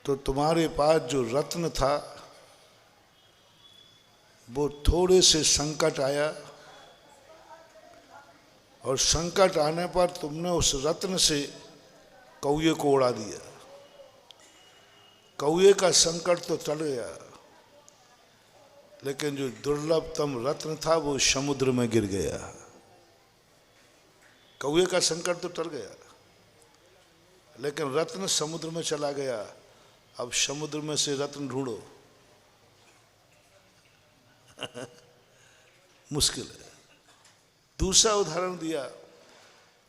तो तुम्हारे पास जो रत्न था वो थोड़े से संकट आया, और संकट आने पर तुमने उस रत्न से कौए को उड़ा दिया। कौए का संकट तो टल गया, लेकिन जो दुर्लभतम रत्न था वो समुद्र में गिर गया। कौए का संकट तो टल गया, लेकिन रत्न समुद्र में चला गया। अब समुद्र में से रत्न ढूंढो मुश्किल है। दूसरा उदाहरण दिया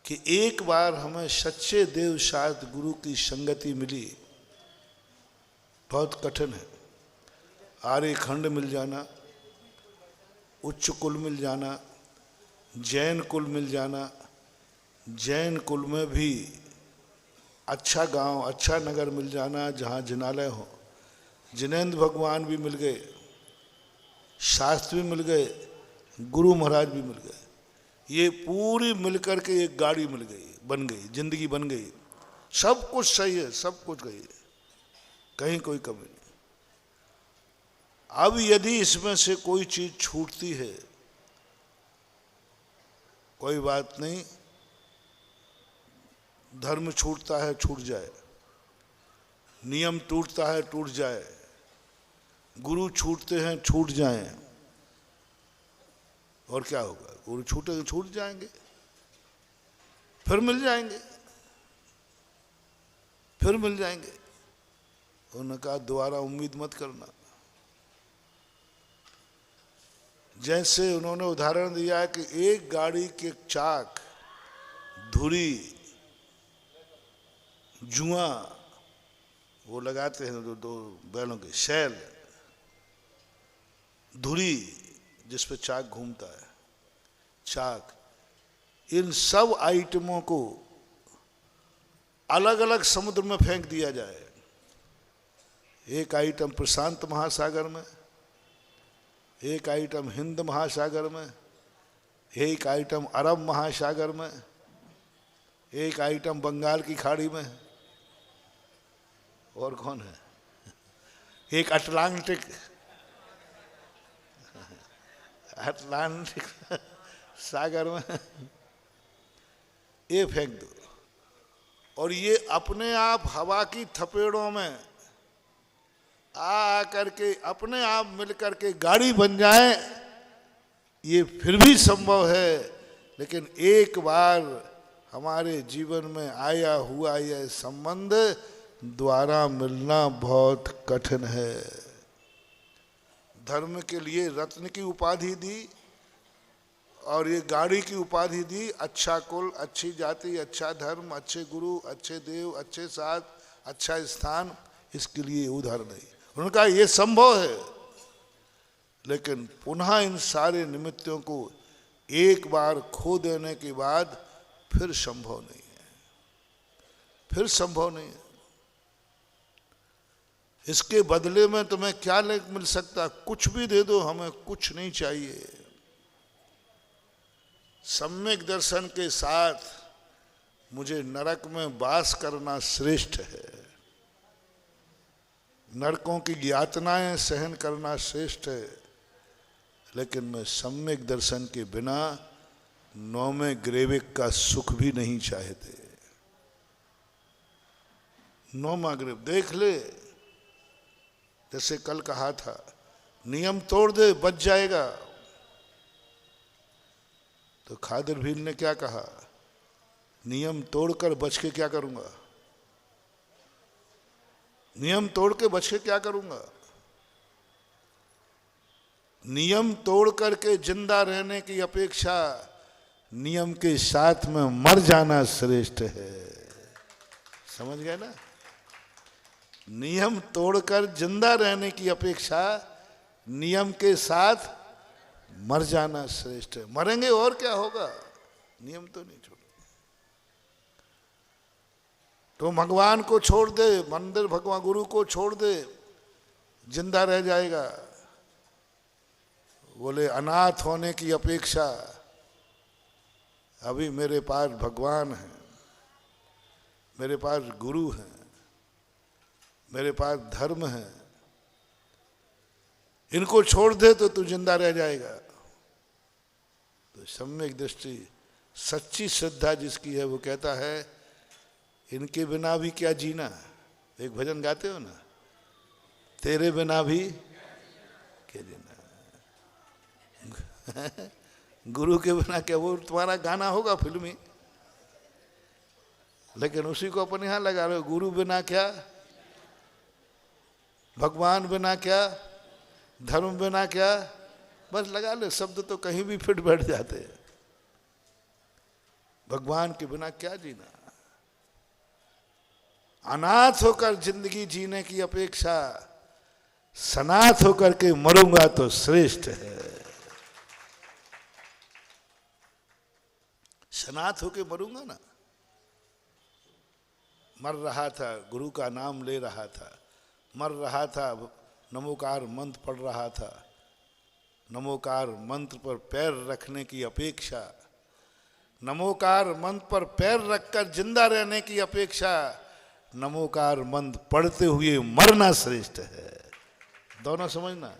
कि एक बार हमें सच्चे देव शास्त्र गुरु की संगति मिली, बहुत कठिन है। आर्य खंड मिल जाना, उच्च कुल मिल जाना, जैन कुल मिल जाना, जैन कुल में भी अच्छा गांव, अच्छा नगर मिल जाना जहाँ जिनालय हो। जिनेंद्र भगवान भी मिल गए, शास्त्र भी मिल गए, गुरु महाराज भी मिल गए। ये पूरी मिलकर के एक गाड़ी मिल गई, बन गई, जिंदगी बन गई। सब कुछ सही है, सब कुछ गई है, कहीं कोई कमी नहीं। अब यदि इसमें से कोई चीज छूटती है, कोई बात नहीं, धर्म छूटता है छूट जाए, नियम टूटता है टूट जाए, गुरु छूटते हैं छूट जाएं, और क्या होगा? गुरु छूटेंगे छूट जाएंगे, फिर मिल जाएंगे, फिर मिल जाएंगे। उन्होंने कहा दोबारा उम्मीद मत करना। जैसे उन्होंने उदाहरण दिया कि एक गाड़ी के चाक, धुरी, जुआ वो लगाते हैं, दो बैलों के शैल, धुरी जिस पे चाक घूमता है, चाक, इन सब आइटमों को अलग अलग समुद्र में फेंक दिया जाए। एक आइटम प्रशांत महासागर में, एक आइटम हिंद महासागर में, एक आइटम अरब महासागर में, एक आइटम बंगाल की खाड़ी में, और कौन है, एक अटलांटिक अटलांटिक सागर में ये फेंक दो, और ये अपने आप हवा की थपेड़ों में आ करके अपने आप मिल करके गाड़ी बन जाए, ये फिर भी संभव है। लेकिन एक बार हमारे जीवन में आया हुआ यह संबंध द्वारा मिलना बहुत कठिन है। धर्म के लिए रत्न की उपाधि दी और ये गाड़ी की उपाधि दी, अच्छा कुल, अच्छी जाति, अच्छा धर्म, अच्छे गुरु, अच्छे देव, अच्छे साथ, अच्छा स्थान, इसके लिए उधार नहीं। उनका ये संभव है, लेकिन पुनः इन सारे निमित्तों को एक बार खो देने के बाद फिर संभव नहीं है, फिर संभव नहीं है। इसके बदले में तुम्हें क्या मिल सकता? कुछ भी दे दो, हमें कुछ नहीं चाहिए। सम्यक दर्शन के साथ मुझे नरक में वास करना श्रेष्ठ है, नरकों की यातनाएं सहन करना श्रेष्ठ है, लेकिन मैं सम्यक दर्शन के बिना नौवें ग्रेविक का सुख भी नहीं चाहते। नौमा ग्रेव देख ले, जैसे कल कहा था, नियम तोड़ दे बच जाएगा। तो खादर भील ने क्या कहा? नियम तोड़कर बच के क्या करूंगा? नियम तोड़ के बच के क्या करूंगा? नियम तोड़ करके जिंदा रहने की अपेक्षा नियम के साथ में मर जाना श्रेष्ठ है। समझ गए ना? नियम तोड़कर जिंदा रहने की अपेक्षा नियम के साथ मर जाना श्रेष्ठ है। मरेंगे और क्या होगा, नियम तो नहीं छोड़। तो भगवान को छोड़ दे, मंदिर भगवान गुरु को छोड़ दे, जिंदा रह जाएगा। बोले अनाथ होने की अपेक्षा अभी मेरे पास भगवान है, मेरे पास गुरु है, मेरे पास धर्म है, इनको छोड़ दे तो तू जिंदा रह जाएगा। तो सम्यक दृष्टि, सच्ची श्रद्धा जिसकी है, वो कहता है इनके बिना भी क्या जीना। एक भजन गाते हो ना, तेरे बिना भी क्या जीना। गुरु के बिना क्या, वो तुम्हारा गाना होगा फिल्मी, लेकिन उसी को अपन यहां लगा रहे हो। गुरु बिना क्या, भगवान बिना क्या, धर्म बिना क्या, बस लगा ले शब्द तो कहीं भी फिट बैठ जाते हैं। भगवान के बिना क्या जीना। अनाथ होकर जिंदगी जीने की अपेक्षा सनाथ होकर के मरूंगा तो श्रेष्ठ है। सनाथ होकर मरूंगा ना। मर रहा था, गुरु का नाम ले रहा था, मर रहा था, नमोकार मंत्र पढ़ रहा था। नमोकार मंत्र पर पैर रखने की अपेक्षा, नमोकार मंत्र पर पैर रखकर जिंदा रहने की अपेक्षा नमोकार मंत्र पढ़ते हुए मरना श्रेष्ठ है। दोनों समझना।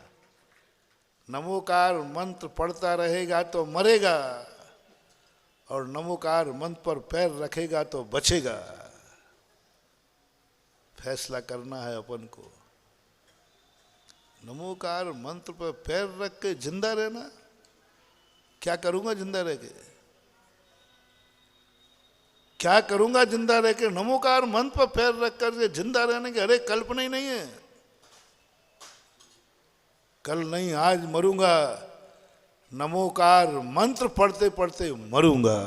नमोकार मंत्र पढ़ता रहेगा तो मरेगा, और नमोकार मंत्र पर पैर रखेगा तो बचेगा। फैसला करना है अपन को। नमोकार मंत्र पर पैर रख के जिंदा रहना, क्या करूंगा जिंदा रह के, क्या करूंगा जिंदा रह के। नमोकार मंत्र पर पैर रख कर जिंदा रहने की अरे कल्पना ही नहीं है। कल नहीं आज मरूंगा, नमोकार मंत्र पढ़ते पढ़ते मरूंगा।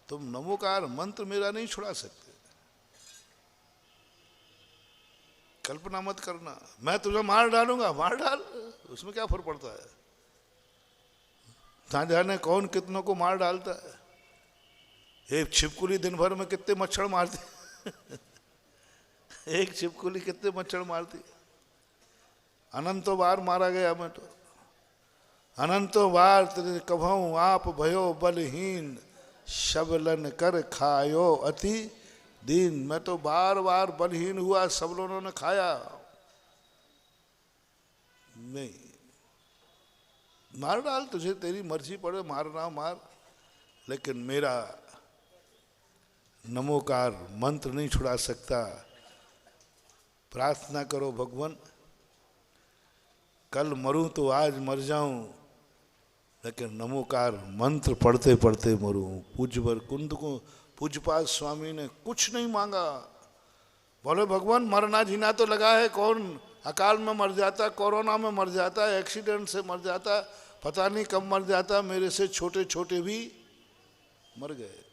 तुम नमोकार मंत्र मेरा नहीं छुड़ा सकते। कल्पना मत करना मैं तुझे मार डालूंगा, मार डाल, उसमें क्या फर्क पड़ता है। जहां जाने कौन कितनों को मार डालता है। एक छिपकुली दिन भर में कितने मच्छर मारती एक छिपकुली कितने मच्छर मारती। अनंतों बार मारा गया मैं तो, अनंतों बार तेरे कभऊ आप भयो बलहीन, शबलन कर खायो अति दीन। मैं तो बार बार बलहीन हुआ, सब लोगों ने खाया नहीं। मार डाल, तुझे तेरी मर्जी पड़े मारना मार, लेकिन मेरा नमोकार मंत्र नहीं छुड़ा सकता। प्रार्थना करो भगवान, कल मरूं तो आज मर जाऊं, लेकिन नमोकार मंत्र पढ़ते पढ़ते मरूं। पूज्यवर कुंद को पूज्यपाद स्वामी ने कुछ नहीं मांगा, बोले भगवान मरना जीना तो लगा है, कौन अकाल में मर जाता, कोरोना में मर जाता, एक्सीडेंट से मर जाता, पता नहीं कब मर जाता। मेरे से छोटे छोटे भी मर गए,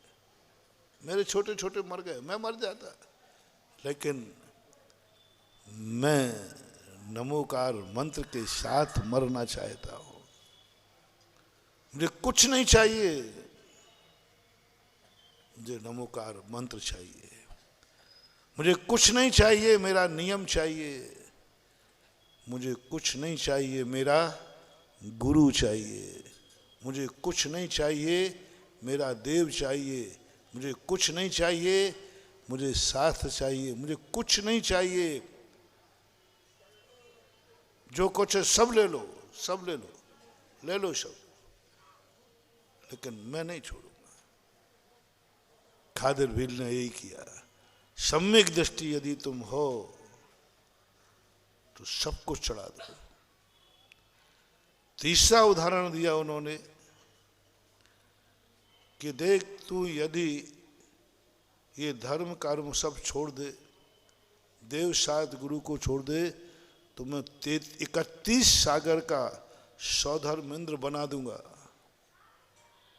मेरे छोटे छोटे मर गए, मैं मर जाता, लेकिन मैं नमोकार मंत्र के साथ मरना चाहता हूं। मुझे कुछ नहीं चाहिए, मुझे नमोकार मंत्र चाहिए। मुझे कुछ नहीं चाहिए, मेरा नियम चाहिए। मुझे कुछ नहीं चाहिए, मेरा गुरु चाहिए। मुझे कुछ नहीं चाहिए, मेरा देव चाहिए। मुझे कुछ नहीं चाहिए, मुझे शास्त्र चाहिए। मुझे कुछ नहीं चाहिए, जो कुछ है सब ले लो, सब ले लो, ले लो सब, लेकिन मैं नहीं छोड़ूंगा। खादर भील ने यही किया। सम्यक दृष्टि यदि तुम हो तो सब कुछ चढ़ा दो। तीसरा उदाहरण दिया उन्होंने कि देख तू यदि ये धर्म कर्म सब छोड़ दे, देव शायद गुरु को छोड़ दे, तो मैं 31 सागर का सौधर्मेंद्र बना दूंगा।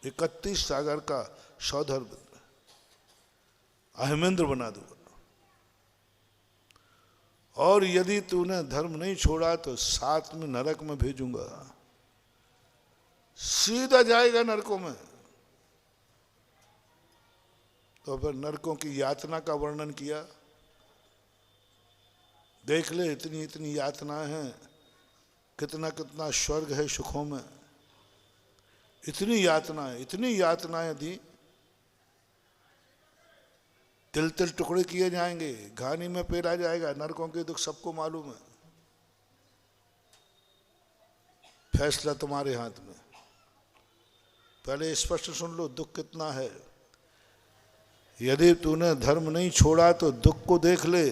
31 सागर का सौधर्मेंद्र, अहमेंद्र बना दूंगा। और यदि तूने धर्म नहीं छोड़ा तो 7 में नरक में भेजूंगा, सीधा जाएगा नरकों में। तो फिर नरकों की यातना का वर्णन किया। देख ले इतनी इतनी यातनाएं हैं, कितना कितना स्वर्ग है सुखों में। इतनी यातनाएं दी, तिल तिल टुकड़े किए जाएंगे, घानी में पेरा जाएगा। नरकों के दुख सबको मालूम है, फैसला तुम्हारे हाथ में। पहले स्पष्ट सुन लो दुख कितना है। यदि तूने धर्म नहीं छोड़ा तो दुख को देख ले।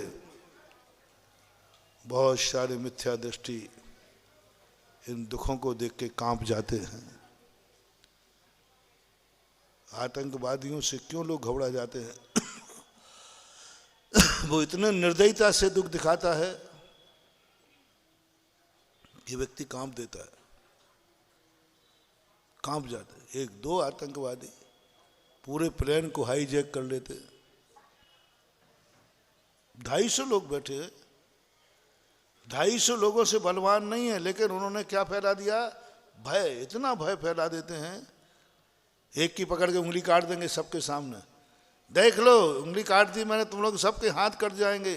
बहुत सारे मिथ्या दृष्टि इन दुखों को देख के कांप जाते हैं। आतंकवादियों से क्यों लोग घबरा जाते हैं? वो इतने निर्दयता से दुख दिखाता है कि व्यक्ति कांप देता है, कांप जाता है। 1-2 आतंकवादी पूरे प्लेन को हाईजैक कर लेते। 250 लोग बैठे हैं, 250 लोगों से बलवान नहीं है, लेकिन उन्होंने क्या फैला दिया? भय। इतना भय फैला देते हैं, एक की पकड़ के उंगली काट देंगे सबके सामने। देख लो उंगली काट दी मैंने, तुम लोग सबके हाथ कट जाएंगे,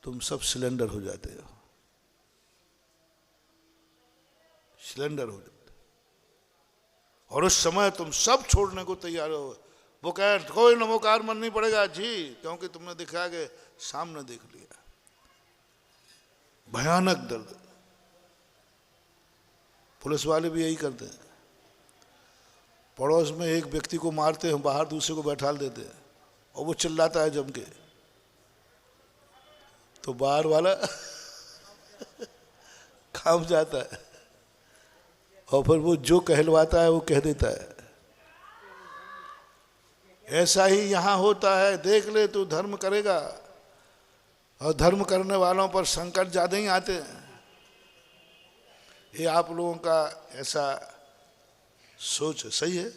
तुम सब सिलेंडर हो जाते हो, सिलेंडर हो जाते। और उस समय तुम सब छोड़ने को तैयार हो। वो कहे कोई नमोकार मन नहीं पड़ेगा जी, क्योंकि तुमने दिखा के सामने देख लिया। भयानक दर्द। पुलिस वाले भी यही करते हैं, पड़ोस में एक व्यक्ति को मारते हैं, बाहर दूसरे को बैठा देते हैं और वो चिल्लाता है जम के, तो बाहर वाला काम जाता है और फिर वो जो कहलवाता है वो कह देता है। ऐसा ही यहां होता है। देख ले तू धर्म करेगा और धर्म करने वालों पर संकट ज्यादा ही आते हैं। ये आप लोगों का ऐसा सोच है, सही है?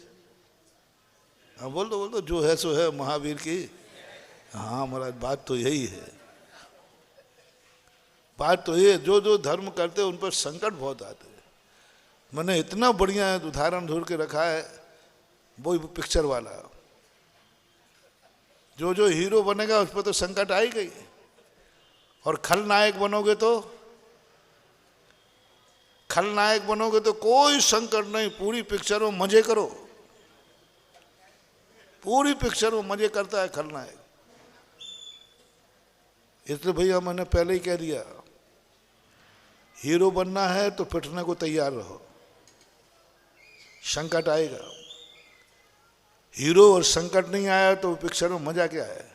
हाँ बोल दो जो है सो है महावीर की। हाँ महाराज बात तो यही है, बात तो ये जो जो धर्म करते हैं उन पर संकट बहुत आते हैं। मैंने इतना बढ़िया उदाहरण ढूंढ के रखा है, वो पिक्चर वाला। जो जो हीरो बनेगा उस पर तो संकट आई गई, और खलनायक बनोगे तो कोई संकट नहीं। पूरी पिक्चर में मजे करो, पूरी पिक्चर में मजे करता है खलनायक। इसलिए भैया मैंने पहले ही कह दिया, हीरो बनना है तो पिटने को तैयार रहो। संकट आएगा। हीरो और संकट नहीं आया तो पिक्चर में मजा क्या है?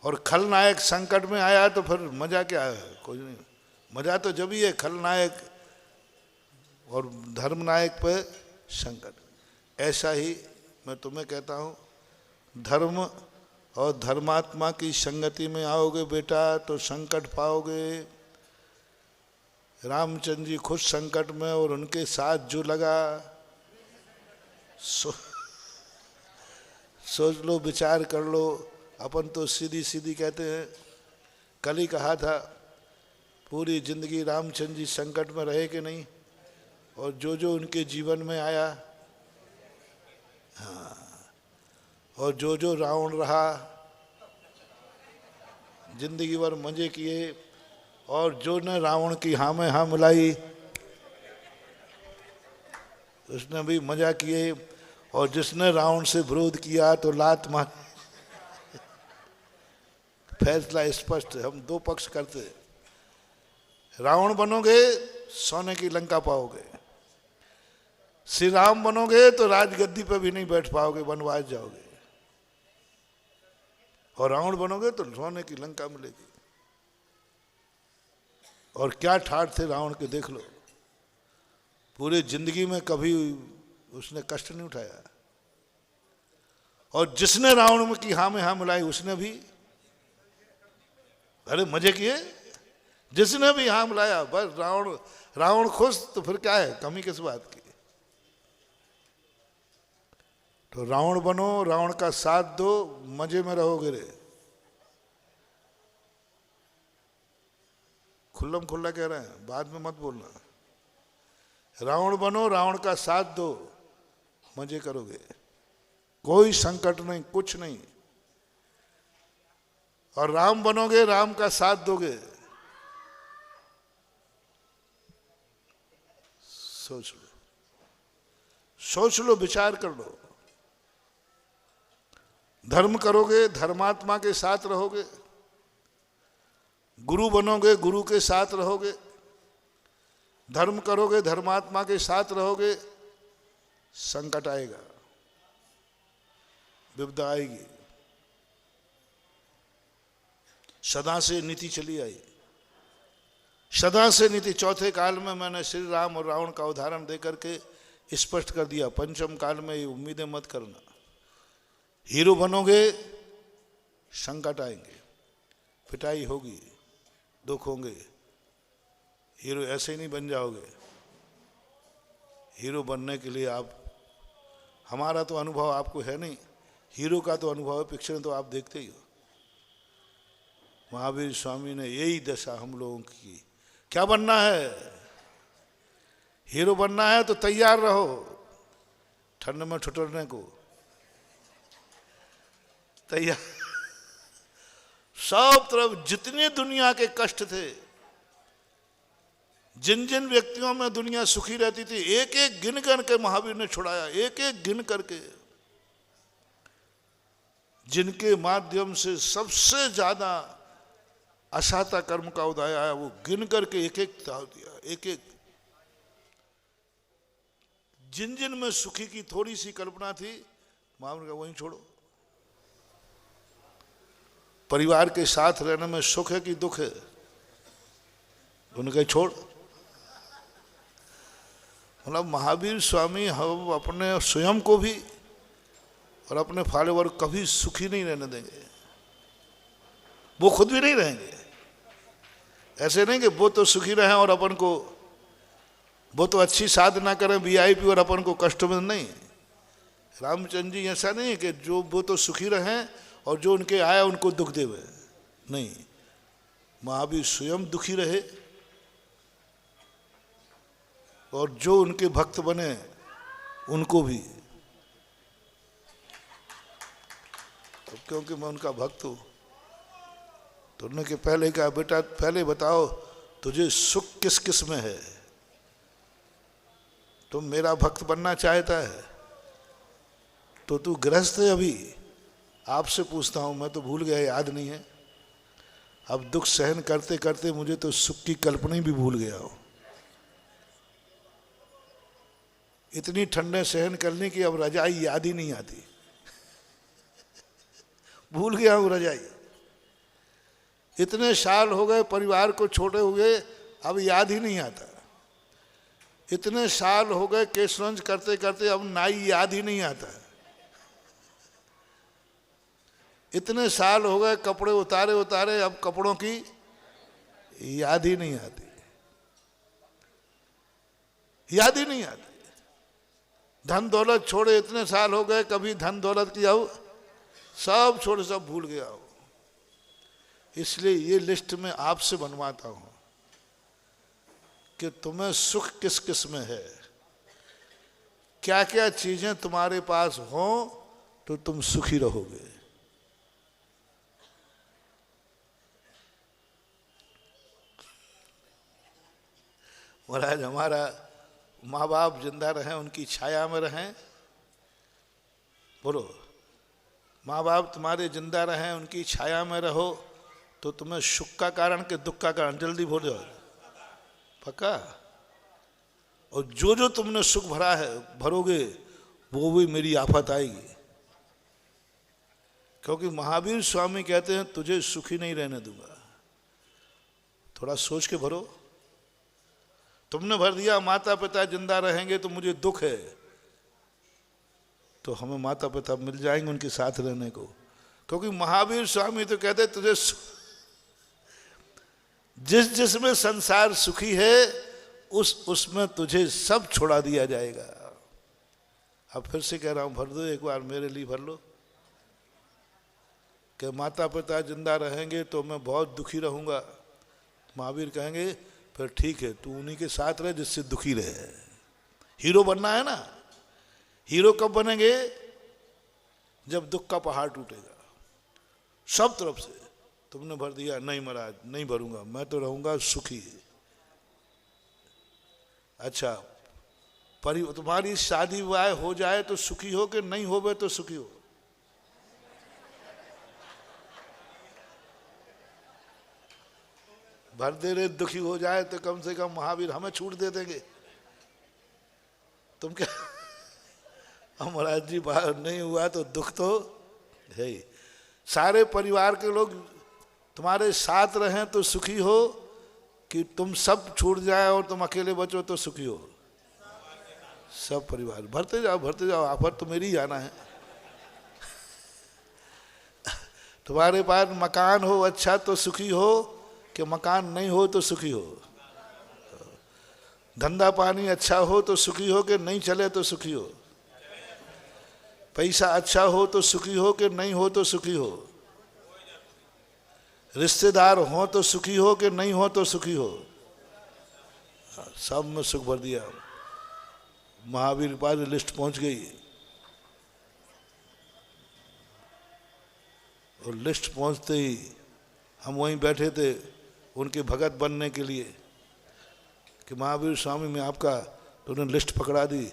और खलनायक संकट में आया तो फिर मजा क्या है? कुछ नहीं। मजा तो जब ही है खलनायक और धर्मनायक पे संकट। ऐसा ही मैं तुम्हें कहता हूँ, धर्म और धर्मात्मा की संगति में आओगे बेटा तो संकट पाओगे। रामचंद्र जी खुद संकट में और उनके साथ जो लगा, सोच लो, विचार कर लो। अपन तो सीधी सीधी कहते हैं। कल ही कहा था पूरी जिंदगी रामचंद्र जी संकट में रहे कि नहीं, और जो जो उनके जीवन में आया, हाँ, और जो जो रावण रहा जिंदगी भर मजे किए, और जो ने रावण की हाँ में हाँ मिलाई उसने भी मजा किए, और जिसने रावण से विरोध किया तो लात मार। फैसला स्पष्ट है, हम दो पक्ष करते हैं। रावण बनोगे सोने की लंका पाओगे, श्री राम बनोगे तो राजगद्दी पे भी नहीं बैठ पाओगे, वनवास जाओगे, और रावण बनोगे तो सोने की लंका मिलेगी। और क्या ठाठ थे रावण के, देख लो। पूरे जिंदगी में कभी उसने कष्ट नहीं उठाया, और जिसने रावण में की हाँ में हाँ मिलाई उसने भी अरे मजे किए। जिसने भी हाँ मिलाया बस रावण खुश, तो फिर क्या है, कमी किस बात की? तो रावण बनो, रावण का साथ दो, मजे में रहोगे रे। खुल्लम खुल्ला कह रहे हैं, बाद में मत बोलना। रावण बनो, रावण का साथ दो, मजे करोगे, कोई संकट नहीं, कुछ नहीं। और राम बनोगे, राम का साथ दोगे, सोच लो, विचार कर लो। धर्म करोगे, धर्मात्मा के साथ रहोगे। गुरु बनोगे, गुरु के साथ रहोगे। धर्म करोगे, धर्मात्मा के साथ रहोगे। संकट आएगा, विपदा आएगी। सदा से नीति चली आई, सदा से नीति। चौथे काल में मैंने श्री राम और रावण का उदाहरण देकर के स्पष्ट कर दिया। पंचम काल में ये उम्मीदें मत करना। हीरो बनोगे, संकट आएंगे, पिटाई होगी, दुख होंगे। हीरो ऐसे ही नहीं बन जाओगे। हीरो बनने के लिए आप, हमारा तो अनुभव आपको है नहीं, हीरो का तो अनुभव है, पिक्चर तो आप देखते ही हो। महावीर स्वामी ने यही दशा हम लोगों की। क्या बनना है? हीरो बनना है तो तैयार रहो ठंड में ठुठुरने को, तैयार। सब तरफ जितने दुनिया के कष्ट थे, जिन जिन व्यक्तियों में दुनिया सुखी रहती थी, एक एक गिन करके महावीर ने छुड़ाया, एक एक गिन करके। जिनके माध्यम से सबसे ज्यादा असाता कर्म का उदय आया, वो गिन करके एक एक ताव दिया, एक एक। जिन जिन में सुखी की थोड़ी सी कल्पना थी, महावीर का वहीं छोड़ो। परिवार के साथ रहने में सुख है कि दुख है, उनके छोड़। मतलब महावीर स्वामी हम अपने स्वयं को भी और अपने फॉलोवर कभी सुखी नहीं रहने देंगे। वो खुद भी नहीं रहेंगे। ऐसे नहीं कि वो तो सुखी रहें और अपन को, वो तो अच्छी साधना करें वीआईपी और अपन को कष्ट में, नहीं। रामचंद्र जी ऐसा नहीं है कि जो वो तो सुखी रहें और जो उनके आया उनको दुख देवे, नहीं। महावीर स्वयं दुखी रहे और जो उनके भक्त बने उनको भी। अब क्योंकि मैं उनका भक्त हूं तो उन्होंने पहले कहा, बेटा पहले बताओ तुझे सुख किस किस में है? तुम मेरा भक्त बनना चाहता है तो तू गृहस्थ है अभी। आपसे पूछता हूं, मैं तो भूल गया, याद नहीं है। अब दुख सहन करते करते मुझे तो सुख की कल्पना भी भूल गया हूं। इतनी ठंडे सहन करने की अब रजाई याद ही नहीं आती, भूल गया हूँ रजाई। इतने साल हो गए परिवार को छोड़े हुए, अब याद ही नहीं आता। इतने साल हो गए केशरंज करते करते, अब नाई याद ही नहीं आता। इतने साल हो गए कपड़े उतारे उतारे, अब कपड़ों की याद ही नहीं आती, याद ही नहीं आती। धन दौलत छोड़े इतने साल हो गए, कभी धन दौलत की अब सब छोड़े, सब भूल गया हो। इसलिए ये लिस्ट में आपसे बनवाता हूं कि तुम्हें सुख किस किस में है, क्या क्या चीजें तुम्हारे पास हो तो तुम सुखी रहोगे। महाराज हमारा माँ बाप जिंदा रहें, उनकी छाया में रहें। बोलो, माँ बाप तुम्हारे जिंदा रहें, उनकी छाया में रहो, तो तुम्हें सुख का कारण के दुख का कारण जल्दी भूल जाओ, पक्का। और जो जो तुमने सुख भरा है भरोगे, वो भी मेरी आफत आएगी। क्योंकि महावीर स्वामी कहते हैं तुझे सुखी नहीं रहने दूंगा। थोड़ा सोच के भरो। तुमने भर दिया माता पिता जिंदा रहेंगे तो मुझे दुख है, तो हमें माता पिता मिल जाएंगे उनके साथ रहने को। क्योंकि महावीर स्वामी तो कहते तुझे जिस जिसमें संसार सुखी है उसमें तुझे सब छोड़ा दिया जाएगा। अब फिर से कह रहा हूं, भर दो एक बार, मेरे लिए भर लो कि माता पिता जिंदा रहेंगे तो मैं बहुत दुखी रहूंगा। महावीर कहेंगे फिर ठीक है, तू उन्हीं के साथ रहे जिससे दुखी रहे। हीरो बनना है ना। हीरो कब बनेंगे? जब दुख का पहाड़ टूटेगा सब तरफ से। तुमने भर दिया, नहीं महाराज नहीं भरूंगा, मैं तो रहूंगा सुखी। अच्छा, तुम्हारी शादी विवाह हो जाए तो सुखी हो कि नहीं होवे तो सुखी हो? भर दे रहे दुखी हो जाए तो कम से कम महावीर हमें छूट दे देंगे। तुम क्या महाराज जी बाहर नहीं हुआ तो दुख तो है ही। सारे परिवार के लोग तुम्हारे साथ रहें तो सुखी हो, कि तुम सब छूट जाए और तुम अकेले बचो तो सुखी हो? सब परिवार भरते जाओ भरते जाओ, आफत तो मेरी जाना है। तुम्हारे पास मकान हो अच्छा तो सुखी हो, कि मकान नहीं हो तो सुखी हो? धंधा पानी अच्छा हो तो सुखी हो, कि नहीं चले तो सुखी हो? पैसा अच्छा हो तो सुखी हो, कि नहीं हो तो सुखी हो? रिश्तेदार हो तो सुखी हो, कि नहीं हो तो सुखी हो? सब में सुख भर दिया। महावीर के पास लिस्ट पहुंच गई और लिस्ट पहुंचते ही हम वहीं बैठे थे उनके भगत बनने के लिए कि महावीर स्वामी में आपका, तो उन्होंने लिस्ट पकड़ा दी।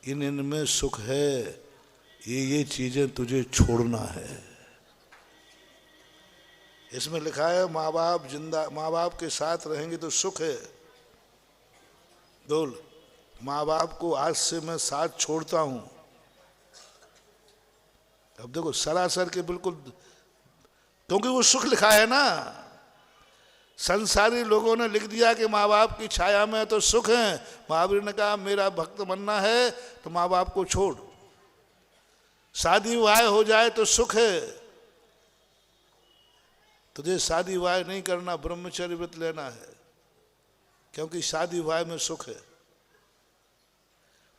इनमें सुख है, ये चीजें तुझे छोड़ना है। इसमें लिखा है माँ बाप जिंदा, माँ बाप के साथ रहेंगे तो सुख है। बोल, माँ बाप को आज से मैं साथ छोड़ता हूं। अब देखो सरासर के बिल्कुल, क्योंकि वो सुख लिखा है ना। संसारी लोगों ने लिख दिया कि माँ बाप की छाया में तो सुख है। महावीर ने कहा मेरा भक्त बनना है तो माँ बाप को छोड़। शादी विवाह हो जाए तो सुख है, तुझे शादी विवाह नहीं करना, ब्रह्मचर्य व्रत लेना है, क्योंकि शादी विवाह में सुख है।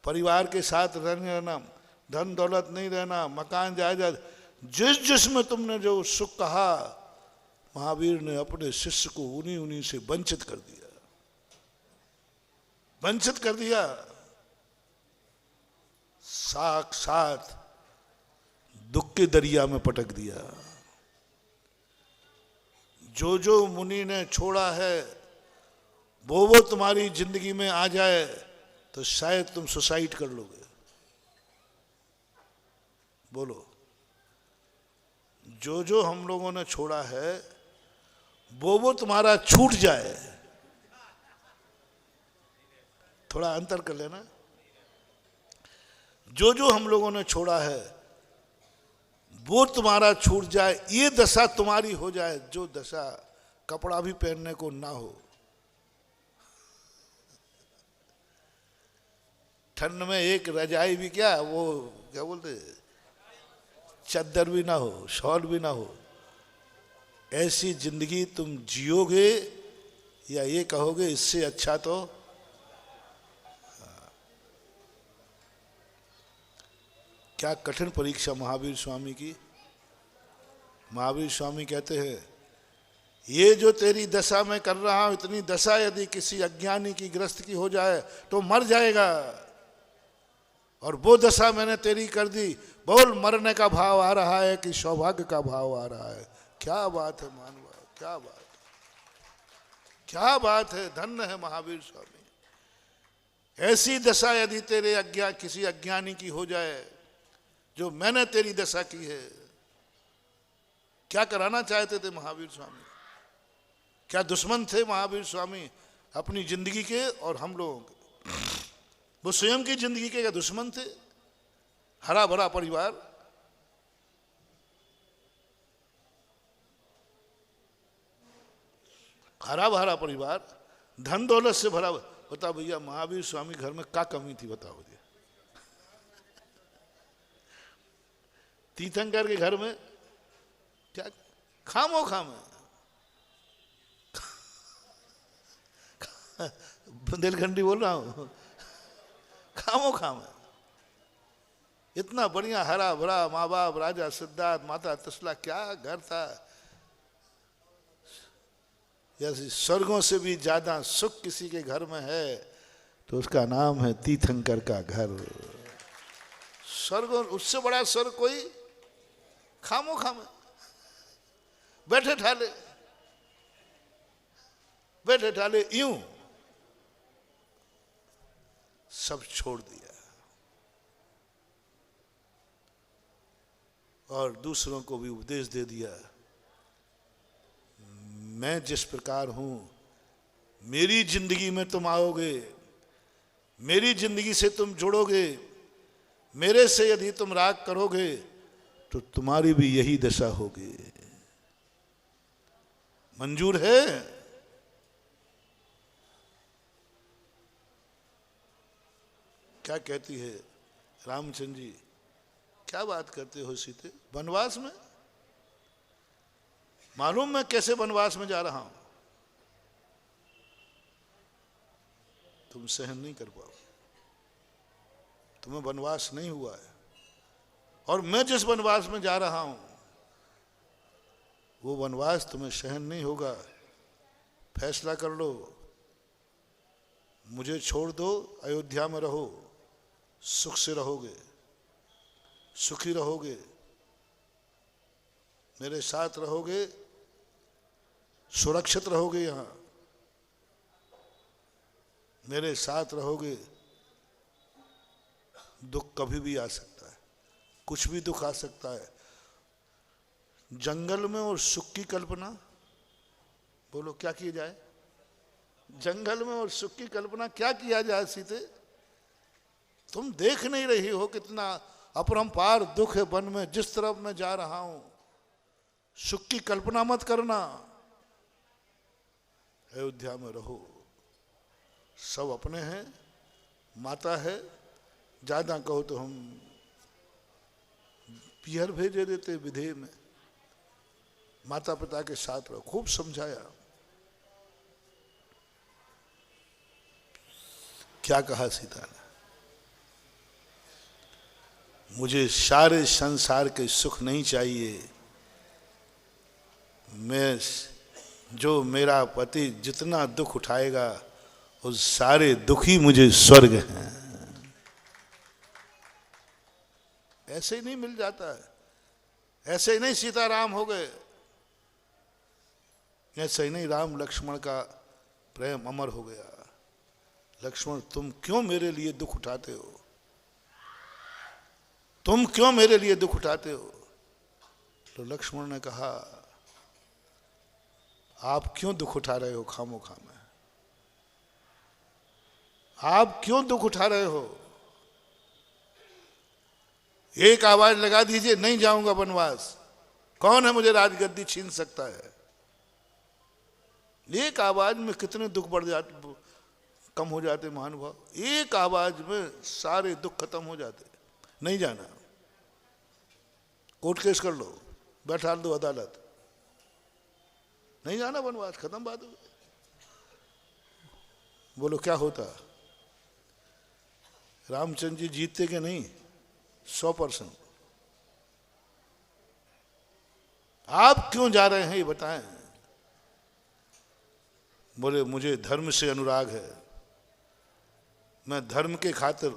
परिवार के साथ रहना, धन दौलत नहीं रहना, मकान जायदाद, जिस जिसमें तुमने जो सुख कहा, महावीर ने अपने शिष्य को उन्हीं से वंचित कर दिया, वंचित कर दिया। साक्षात दुख के दरिया में पटक दिया। जो जो मुनि ने छोड़ा है वो तुम्हारी जिंदगी में आ जाए तो शायद तुम सुसाइड कर लोगे। बोलो, जो जो हम लोगों ने छोड़ा है वो तुम्हारा छूट जाए। थोड़ा अंतर कर लेना। जो जो हम लोगों ने छोड़ा है वो तुम्हारा छूट जाए, ये दशा तुम्हारी हो जाए जो दशा कपड़ा भी पहनने को ना हो, ठंड में एक रजाई भी क्या, वो क्या बोलते, चद्दर भी ना हो, शॉल भी ना हो, ऐसी जिंदगी तुम जियोगे या ये कहोगे इससे अच्छा तो क्या कठिन परीक्षा महावीर स्वामी की। महावीर स्वामी कहते हैं ये जो तेरी दशा मैं कर रहा हूं, इतनी दशा यदि किसी अज्ञानी की ग्रस्त की हो जाए तो मर जाएगा, और वो दशा मैंने तेरी कर दी, बोल मरने का भाव आ रहा है कि सौभाग्य का भाव आ रहा है। क्या बात है मानवा, क्या बात, क्या बात है, धन्य है महावीर स्वामी। ऐसी दशा यदि तेरे किसी अज्ञानी की हो जाए जो मैंने तेरी दशा की है। क्या कराना चाहते थे महावीर स्वामी? क्या दुश्मन थे महावीर स्वामी अपनी जिंदगी के और हम लोगों के? वो स्वयं की जिंदगी के क्या दुश्मन थे? हरा भरा परिवार, हरा भरा परिवार, धन दौलत से भरा। बता भैया महावीर स्वामी घर में क्या कमी थी बताओ भैया? तीर्थंकर के घर में क्या खामो खाम है, बुंदेलखंडी बोल रहा हूं, खामो खाम है। इतना बढ़िया हरा भरा, माँ बाप राजा सिद्धार्थ, माता तसला, क्या घर था। यदि स्वर्गों से भी ज्यादा सुख किसी के घर में है तो उसका नाम है तीर्थंकर का घर। स्वर्ग, उससे बड़ा स्वर्ग कोई खामो खाम, बैठे ठाले, बैठे ठाले यूं सब छोड़ दिया और दूसरों को भी उपदेश दे दिया, मैं जिस प्रकार हूं मेरी जिंदगी में तुम आओगे, मेरी जिंदगी से तुम जुड़ोगे, मेरे से यदि तुम राग करोगे तो तुम्हारी भी यही दशा होगी। मंजूर है? क्या कहती है रामचंद्र जी? क्या बात करते हो सीते? वनवास में? मालूम मैं कैसे वनवास में जा रहा हूं, तुम सहन नहीं कर पाओ, तुम्हें वनवास नहीं हुआ है, और मैं जिस वनवास में जा रहा हूं वो वनवास तुम्हें सहन नहीं होगा। फैसला कर लो, मुझे छोड़ दो, अयोध्या में रहो, सुख से रहोगे, सुखी रहोगे, मेरे साथ रहोगे, सुरक्षित रहोगे, यहां मेरे साथ रहोगे। दुख कभी भी आ सकता है, कुछ भी दुख आ सकता है। जंगल में और सुख की कल्पना, बोलो क्या किया जाए? जंगल में और सुख की कल्पना क्या किया जाए सीते? तुम देख नहीं रही हो कितना अपरंपार दुख है वन में, जिस तरफ मैं जा रहा हूं। सुख की कल्पना मत करना, अयोध्या में रहो, सब अपने हैं, माता है, ज्यादा कहो तो हम पीहर भेजे देते विधेय में, माता पिता के साथ रहो। खूब समझाया, क्या कहा सीता ने? मुझे सारे संसार के सुख नहीं चाहिए, मैं जो मेरा पति जितना दुख उठाएगा उस सारे दुखी मुझे स्वर्ग हैं। ऐसे ही नहीं मिल जाता है, ऐसे ही नहीं सीताराम हो गए, ऐसे ही नहीं राम लक्ष्मण का प्रेम अमर हो गया। लक्ष्मण तुम क्यों मेरे लिए दुख उठाते हो? तुम क्यों मेरे लिए दुख उठाते हो? तो लक्ष्मण ने कहा आप क्यों दुख उठा रहे हो खामोखा में? आप क्यों दुख उठा रहे हो? एक आवाज लगा दीजिए, नहीं जाऊंगा वनवास, कौन है मुझे राजगद्दी छीन सकता है। एक आवाज में कितने दुख बढ़ जाते, कम हो जाते महानुभाव। एक आवाज में सारे दुख खत्म हो जाते। नहीं जाना, कोर्ट केस कर लो, बैठा दो अदालत, नहीं जाना वनवास, खत्म बात हो। बोलो क्या होता? रामचंद्र जी जीतते कि नहीं? 100%। आप क्यों जा रहे हैं ये बताएं। बोले मुझे धर्म से अनुराग है, मैं धर्म के खातिर,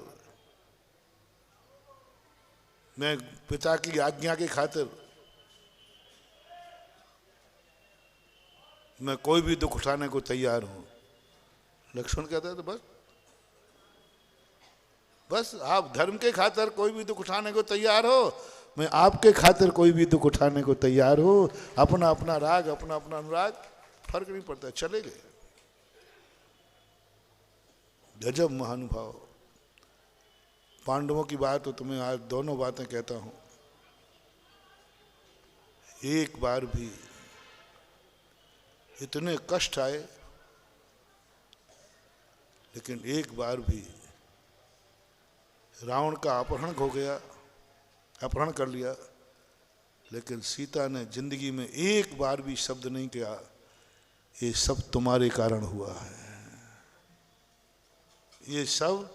मैं पिता की आज्ञा के खातिर मैं कोई भी दुख उठाने को तैयार हूं। लक्ष्मण कहता है तो बस आप धर्म के खातिर कोई भी दुख उठाने को तैयार हो, मैं आपके खातिर कोई भी दुख उठाने को तैयार हो। अपना अपना राग, अपना अपना अनुराग, फर्क नहीं पड़ता, चले गए। गजब महानुभाव। पांडवों की बात तो तुम्हें आज दोनों बातें कहता हूं। एक बार भी इतने कष्ट आए, लेकिन एक बार भी रावण का अपहरण हो गया, अपहरण कर लिया, लेकिन सीता ने जिंदगी में एक बार भी शब्द नहीं किया ये सब तुम्हारे कारण हुआ है, ये सब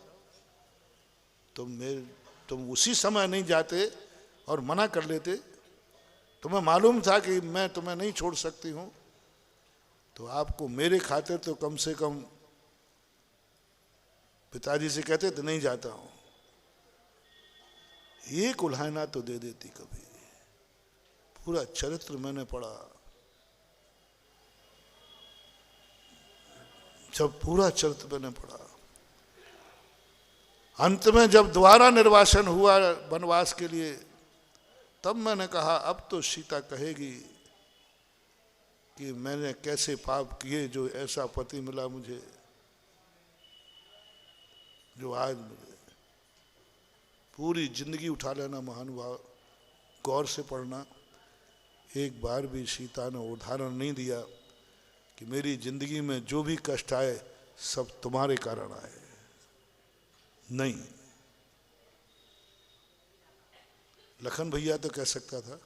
तुम उसी समय नहीं जाते और मना कर लेते, तुम्हें मालूम था कि मैं तुम्हें नहीं छोड़ सकती हूं, तो आपको मेरे खातिर तो कम से कम पिताजी से कहते तो नहीं जाता हूं, एक उल्हाना तो दे देती कभी। पूरा चरित्र मैंने पढ़ा, जब पूरा चरित्र मैंने पढ़ा, अंत में जब दोबारा निर्वासन हुआ वनवास के लिए, तब मैंने कहा अब तो सीता कहेगी कि मैंने कैसे पाप किए जो ऐसा पति मिला मुझे, जो आज मुझे। पूरी जिंदगी उठा लेना महानुभाव, गौर से पढ़ना। एक बार भी सीता ने उदाहरण नहीं दिया कि मेरी जिंदगी में जो भी कष्ट आए सब तुम्हारे कारण आए, नहीं। लखन भैया तो कह सकता था,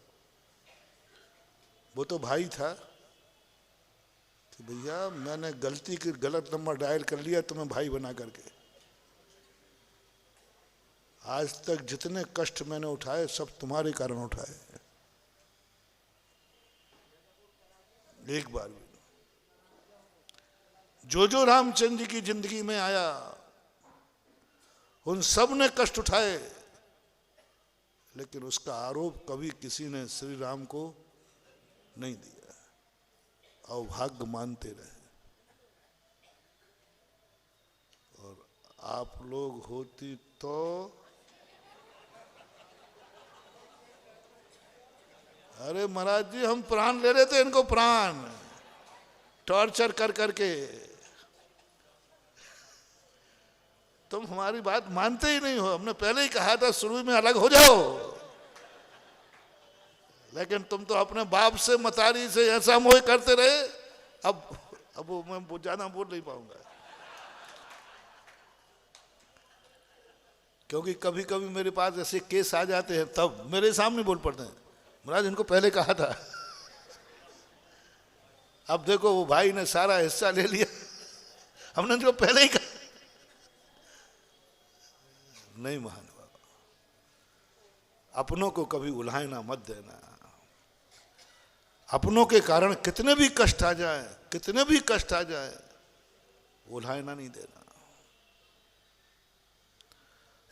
वो तो भाई था, कि भैया मैंने गलती की गलत नंबर डायल कर लिया तुम्हें भाई बना करके, आज तक जितने कष्ट मैंने उठाए सब तुम्हारे कारण उठाए, एक बार भी। जो रामचंद्र जी की जिंदगी में आया उन सब ने कष्ट उठाए, लेकिन उसका आरोप कभी किसी ने श्री राम को नहीं दिया, अवभाग्य मानते रहे। और आप लोग होती तो अरे महाराज जी हम प्राण ले रहे थे, इनको प्राण टॉर्चर कर करके, तुम हमारी बात मानते ही नहीं हो। हमने पहले ही कहा था शुरू में अलग हो जाओ, लेकिन तुम तो अपने बाप से मतारी से ऐसा मोह करते रहे। अब वो मैं ज्यादा बोल नहीं पाऊंगा, क्योंकि कभी कभी मेरे पास ऐसे केस आ जाते हैं, तब मेरे सामने बोल पड़ते हैं, महाराज इनको पहले कहा था। अब देखो वो भाई ने सारा हिस्सा ले लिया, हमने इनको पहले ही कहा। नहीं महानुभाव, अपनों को कभी उल्हाना मत देना। अपनों के कारण कितने भी कष्ट आ जाए, कितने भी कष्ट आ जाए, उल्हाना नहीं देना।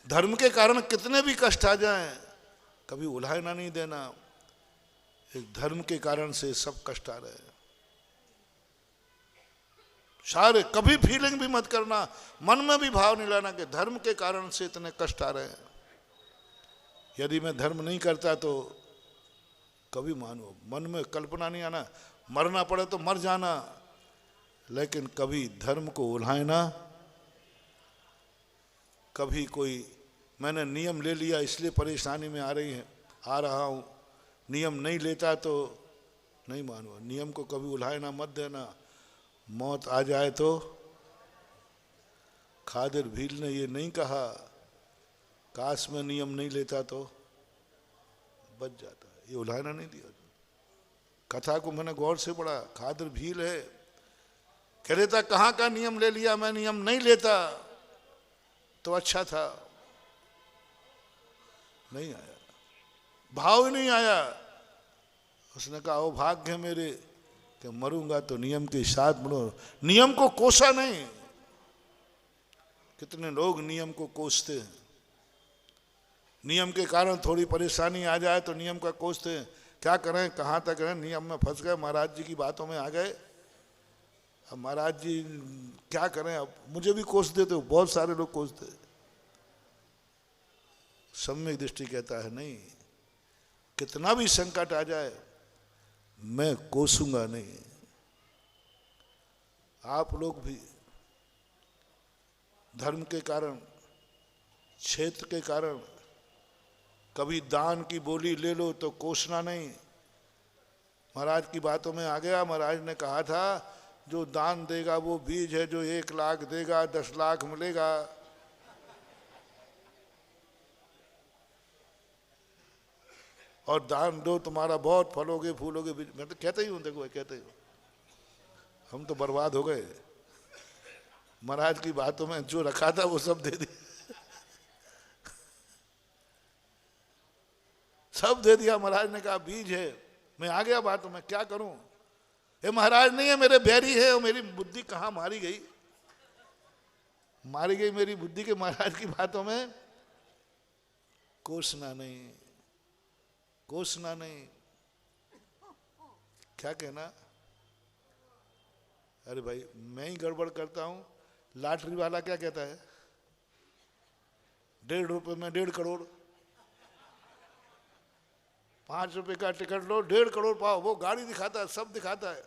धर्म के कारण कितने भी कष्ट आ जाए, कभी उल्हाना नहीं देना। इस धर्म के कारण से सब कष्ट आ रहे हैं सारे। कभी फीलिंग भी मत करना, मन में भी भाव नहीं लाना कि धर्म के कारण से इतने कष्ट आ रहे हैं। यदि मैं धर्म नहीं करता तो कभी मानो, मन में कल्पना नहीं आना, मरना पड़े तो मर जाना, लेकिन कभी धर्म को उल्हाना, कभी कोई मैंने नियम ले लिया इसलिए परेशानी में आ रहा हूँ, नियम नहीं लेता तो नहीं मानूंगा। नियम को कभी उल्हायना मत देना, मौत आ जाए तो। खादिर भील ने ये नहीं कहा काश मैं नियम नहीं लेता तो बच जाता, ये उल्हायना नहीं दिया। कथा को मैंने गौर से पढ़ा, खादिर भील है, कह देता कहाँ का नियम ले लिया, मैं नियम नहीं लेता तो अच्छा था। नहीं आया, भाव ही नहीं आया। उसने कहा ओ भाग्य मेरे कि मरूंगा तो नियम के साथ मरो, नियम को कोसा नहीं। कितने लोग नियम को कोसते हैं, नियम के कारण थोड़ी परेशानी आ जाए तो नियम का कोसते हैं। क्या करें, कहाँ तक रहें, नियम में फंस गए, महाराज जी की बातों में आ गए। अब महाराज जी क्या करें, अब मुझे भी कोस देते हो, बहुत सारे लोग कोसते। सम्यक दृष्टि कहता है नहीं, कितना भी संकट आ जाए मैं कोसूंगा नहीं। आप लोग भी धर्म के कारण, क्षेत्र के कारण कभी दान की बोली ले लो तो कोसना नहीं। महाराज की बातों में आ गया, महाराज ने कहा था जो दान देगा वो बीज है, जो 1 लाख देगा 10 लाख मिलेगा। और दान दो तुम्हारा बहुत फलोगे फूलोगे। मैं तो कहता ही हूँ, देखो कहते ही हूँ, हम तो बर्बाद हो गए। महाराज की बातों में जो रखा था वो सब दे दिया, सब दे दिया। महाराज ने कहा बीज है, मैं आ गया बातों में, क्या करूं। ये महाराज नहीं है, मेरे बैरी है। और मेरी बुद्धि कहाँ मारी गई मेरी बुद्धि के महाराज की बातों में। कोसना नहीं, कोसना नहीं। क्या कहना, अरे भाई मैं ही गड़बड़ करता हूं। लॉटरी वाला क्या कहता है, 1.5 रुपए में 1.5 करोड़, 5 रुपए का टिकट लो 1.5 करोड़ पाओ। वो गाड़ी दिखाता है, सब दिखाता है।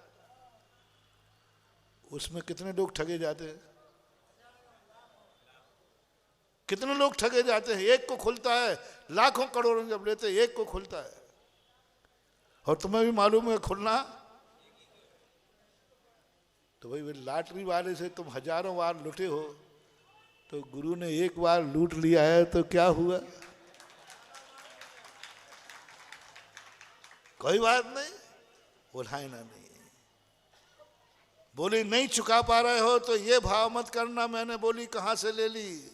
उसमें कितने लोग ठगे जाते हैं, कितने लोग ठगे जाते हैं। एक को खुलता है, लाखों करोड़ों जब लेते हैं, एक को खुलता है। और तुम्हें भी मालूम है खुलना, तो भाई लॉटरी वाले से तुम हजारों बार लुटे हो, तो गुरु ने एक बार लूट लिया है तो क्या हुआ, कोई बात नहीं, उल्हायना नहीं। बोली नहीं चुका पा रहे हो तो ये भाव मत करना मैंने बोली कहां से ले ली।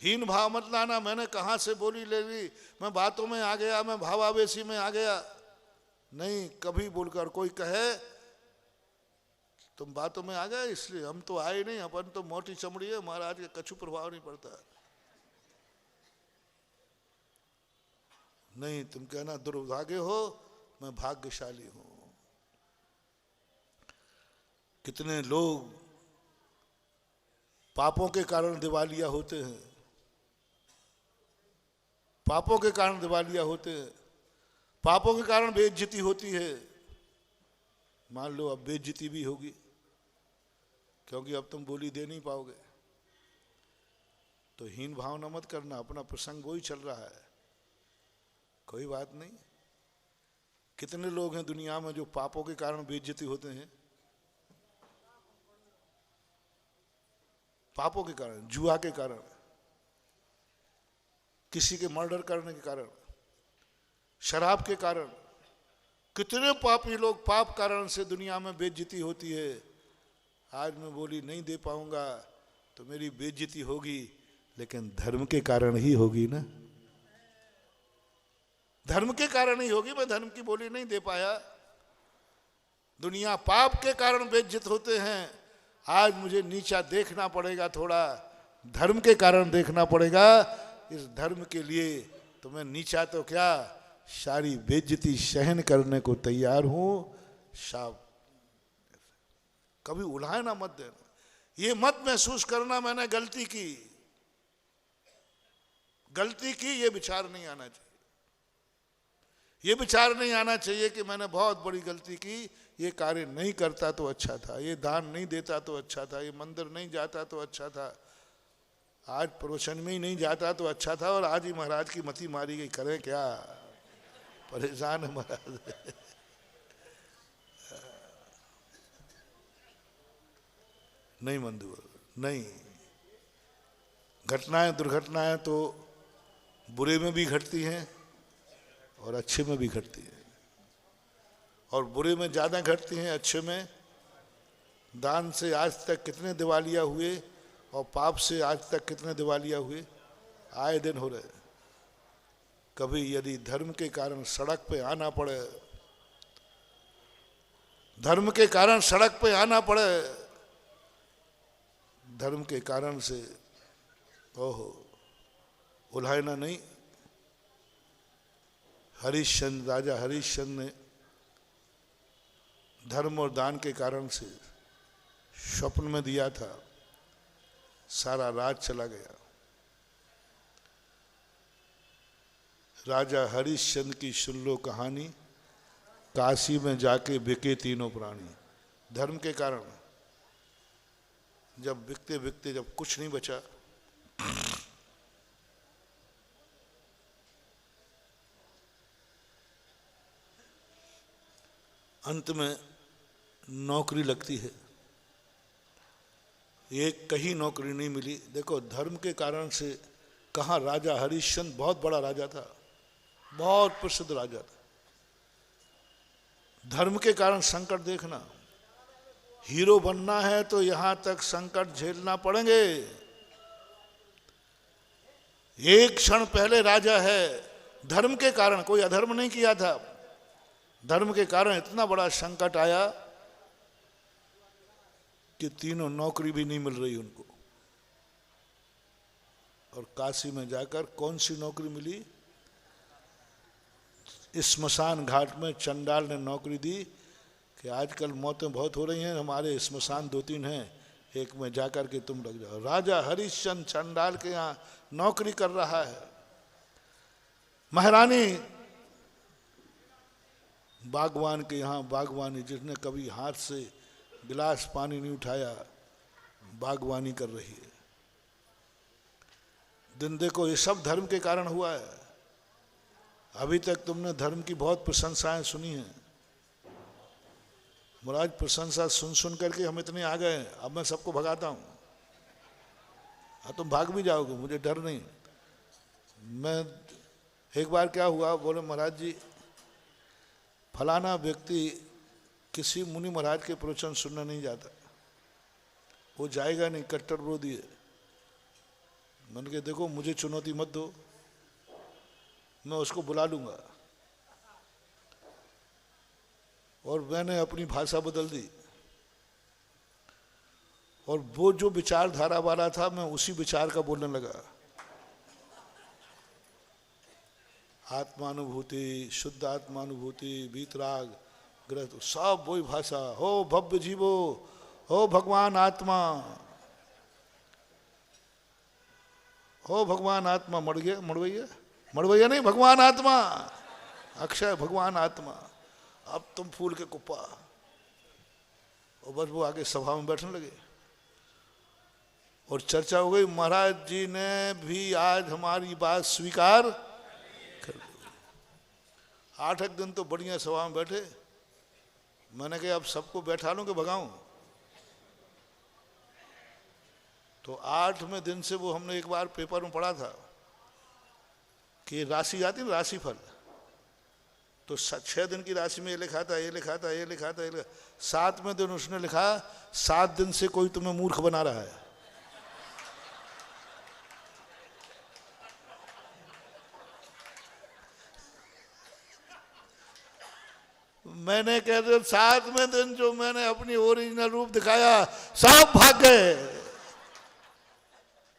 हीन भाव मत लाना, मैंने कहां से बोली ले ली। मैं बातों में आ गया, मैं भावावेशी में आ गया। नहीं, कभी बोलकर कोई कहे तुम बातों में आ गए इसलिए हम तो आए नहीं, अपन तो मोटी चमड़ी है, महाराज के कछु प्रभाव नहीं पड़ता। नहीं, तुम कहना दुर्भाग्य हो, मैं भाग्यशाली हूं। कितने लोग पापों के कारण दिवालिया होते हैं, पापों के कारण दिवालिया होते हैं, पापों के कारण बेइज्जती होती है। मान लो अब बेइज्जती भी होगी, क्योंकि अब तुम बोली दे नहीं पाओगे। तो हीन भावना मत करना, अपना प्रसंग वही चल रहा है, कोई बात नहीं। कितने लोग हैं दुनिया में जो पापों के कारण बेइज्जती होते हैं, पापों के कारण, जुआ के कारण, किसी के मर्डर करने के कारण, शराब के कारण। कितने पापी लोग पाप कारण से दुनिया में बेइज्जती होती है। आज मैं बोली नहीं दे पाऊंगा तो मेरी बेइज्जती होगी, लेकिन धर्म के कारण ही होगी ना, धर्म के कारण ही होगी। मैं धर्म की बोली नहीं दे पाया। दुनिया पाप के कारण बेइज्जत होते हैं। आज मुझे नीचा देखना पड़ेगा, थोड़ा धर्म के कारण देखना पड़ेगा। इस धर्म के लिए तो मैं नीचा तो क्या, सारी बेइज्जती सहन करने को तैयार हूं। साहब कभी उल्हायना मत देना, ये मत महसूस करना मैंने गलती की, गलती की, ये विचार नहीं आना चाहिए। ये विचार नहीं आना चाहिए कि मैंने बहुत बड़ी गलती की, ये कार्य नहीं करता तो अच्छा था, ये दान नहीं देता तो अच्छा था, ये मंदिर नहीं जाता तो अच्छा था। आज प्रवचन में ही नहीं जाता तो अच्छा था, और आज ही महाराज की मति मारी गई, करें क्या, परेशान है महाराज। नहीं बंधु, नहीं, घटनाएं दुर्घटनाएं तो बुरे में भी घटती हैं और अच्छे में भी घटती हैं, और बुरे में ज़्यादा घटती हैं, अच्छे में। दान से आज तक कितने दिवालिया हुए और पाप से आज तक कितने दिवालिया हुए, आए दिन हो रहे। कभी यदि धर्म के कारण सड़क पे आना पड़े, धर्म के कारण सड़क पे आना पड़े, धर्म के कारण से ओहो उल्हायना नहीं। हरिश्चंद्र, राजा हरिश्चंद्र ने धर्म और दान के कारण से स्वप्न में दिया था, सारा राज चला गया। राजा हरिश्चंद्र की सुन लो कहानी, काशी में जाके बिके तीनों प्राणी। धर्म के कारण जब बिकते बिकते जब कुछ नहीं बचा, अंत में नौकरी लगती है, एक कहीं नौकरी नहीं मिली। देखो धर्म के कारण से कहाँ, राजा हरिश्चंद्र बहुत बड़ा राजा था, बहुत प्रसिद्ध राजा था। धर्म के कारण संकट देखना, हीरो बनना है तो यहां तक संकट झेलना पड़ेंगे। एक क्षण पहले राजा है, धर्म के कारण, कोई अधर्म नहीं किया था, धर्म के कारण इतना बड़ा संकट आया कि तीनों नौकरी भी नहीं मिल रही उनको। और काशी में जाकर कौन सी नौकरी मिली, स्मशान घाट में चंडाल ने नौकरी दी कि आजकल मौतें बहुत हो रही हैं, हमारे स्मशान 2-3 हैं, एक में जाकर के तुम लग जाओ। राजा हरिश्चंद्र चंडाल के यहाँ नौकरी कर रहा है। महारानी बागवान के यहाँ बागवानी, जिसने कभी हाथ से गिलास पानी नहीं उठाया, बागवानी कर रही है। दिन देखो, ये सब धर्म के कारण हुआ है। अभी तक तुमने धर्म की बहुत प्रशंसाएं सुनी हैं, महाराज प्रशंसा सुन सुन करके हम इतने आ गए, अब मैं सबको भगाता हूँ। हाँ तुम भाग भी जाओगे, मुझे डर नहीं। मैं एक बार क्या हुआ, बोले महाराज जी फलाना व्यक्ति किसी मुनि महाराज के प्रवचन सुनने नहीं जाता, वो जाएगा नहीं, कट्टर विरोधी है। मैंने कहा देखो मुझे चुनौती मत दो, मैं उसको बुला लूंगा। और मैंने अपनी भाषा बदल दी, और वो जो विचारधारा वाला था मैं उसी विचार का बोलने लगा। आत्मानुभूति, शुद्ध आत्मानुभूति, वीतराग, ग्रह, सब वही भाषा। हो भव्य जीवो, हो भगवान आत्मा, हो भगवान आत्मा। मड़वैया मड़वैया नहीं, भगवान आत्मा, अक्षय भगवान आत्मा। अब तुम फूल के कुप्पा। और बस वो आगे सभा में बैठने लगे और चर्चा हो गई। महाराज जी ने भी आज हमारी बात स्वीकार कर ली। 8 दिन तो बढ़िया सभा में बैठे। मैंने कहा अब सबको बैठा लूं कि भगाऊं। तो 8वें दिन से वो हमने एक बार पेपर में पढ़ा था कि राशि आती है, राशिफल। तो 6 दिन की राशि में ये लिखा था, ये लिखा था, ये लिखा था, ये लिखा। 7वें दिन उसने लिखा 7 दिन से कोई तुम्हें मूर्ख बना रहा है। मैंने कह दिया 7वें दिन जो मैंने अपनी ओरिजिनल रूप दिखाया सब भाग गए।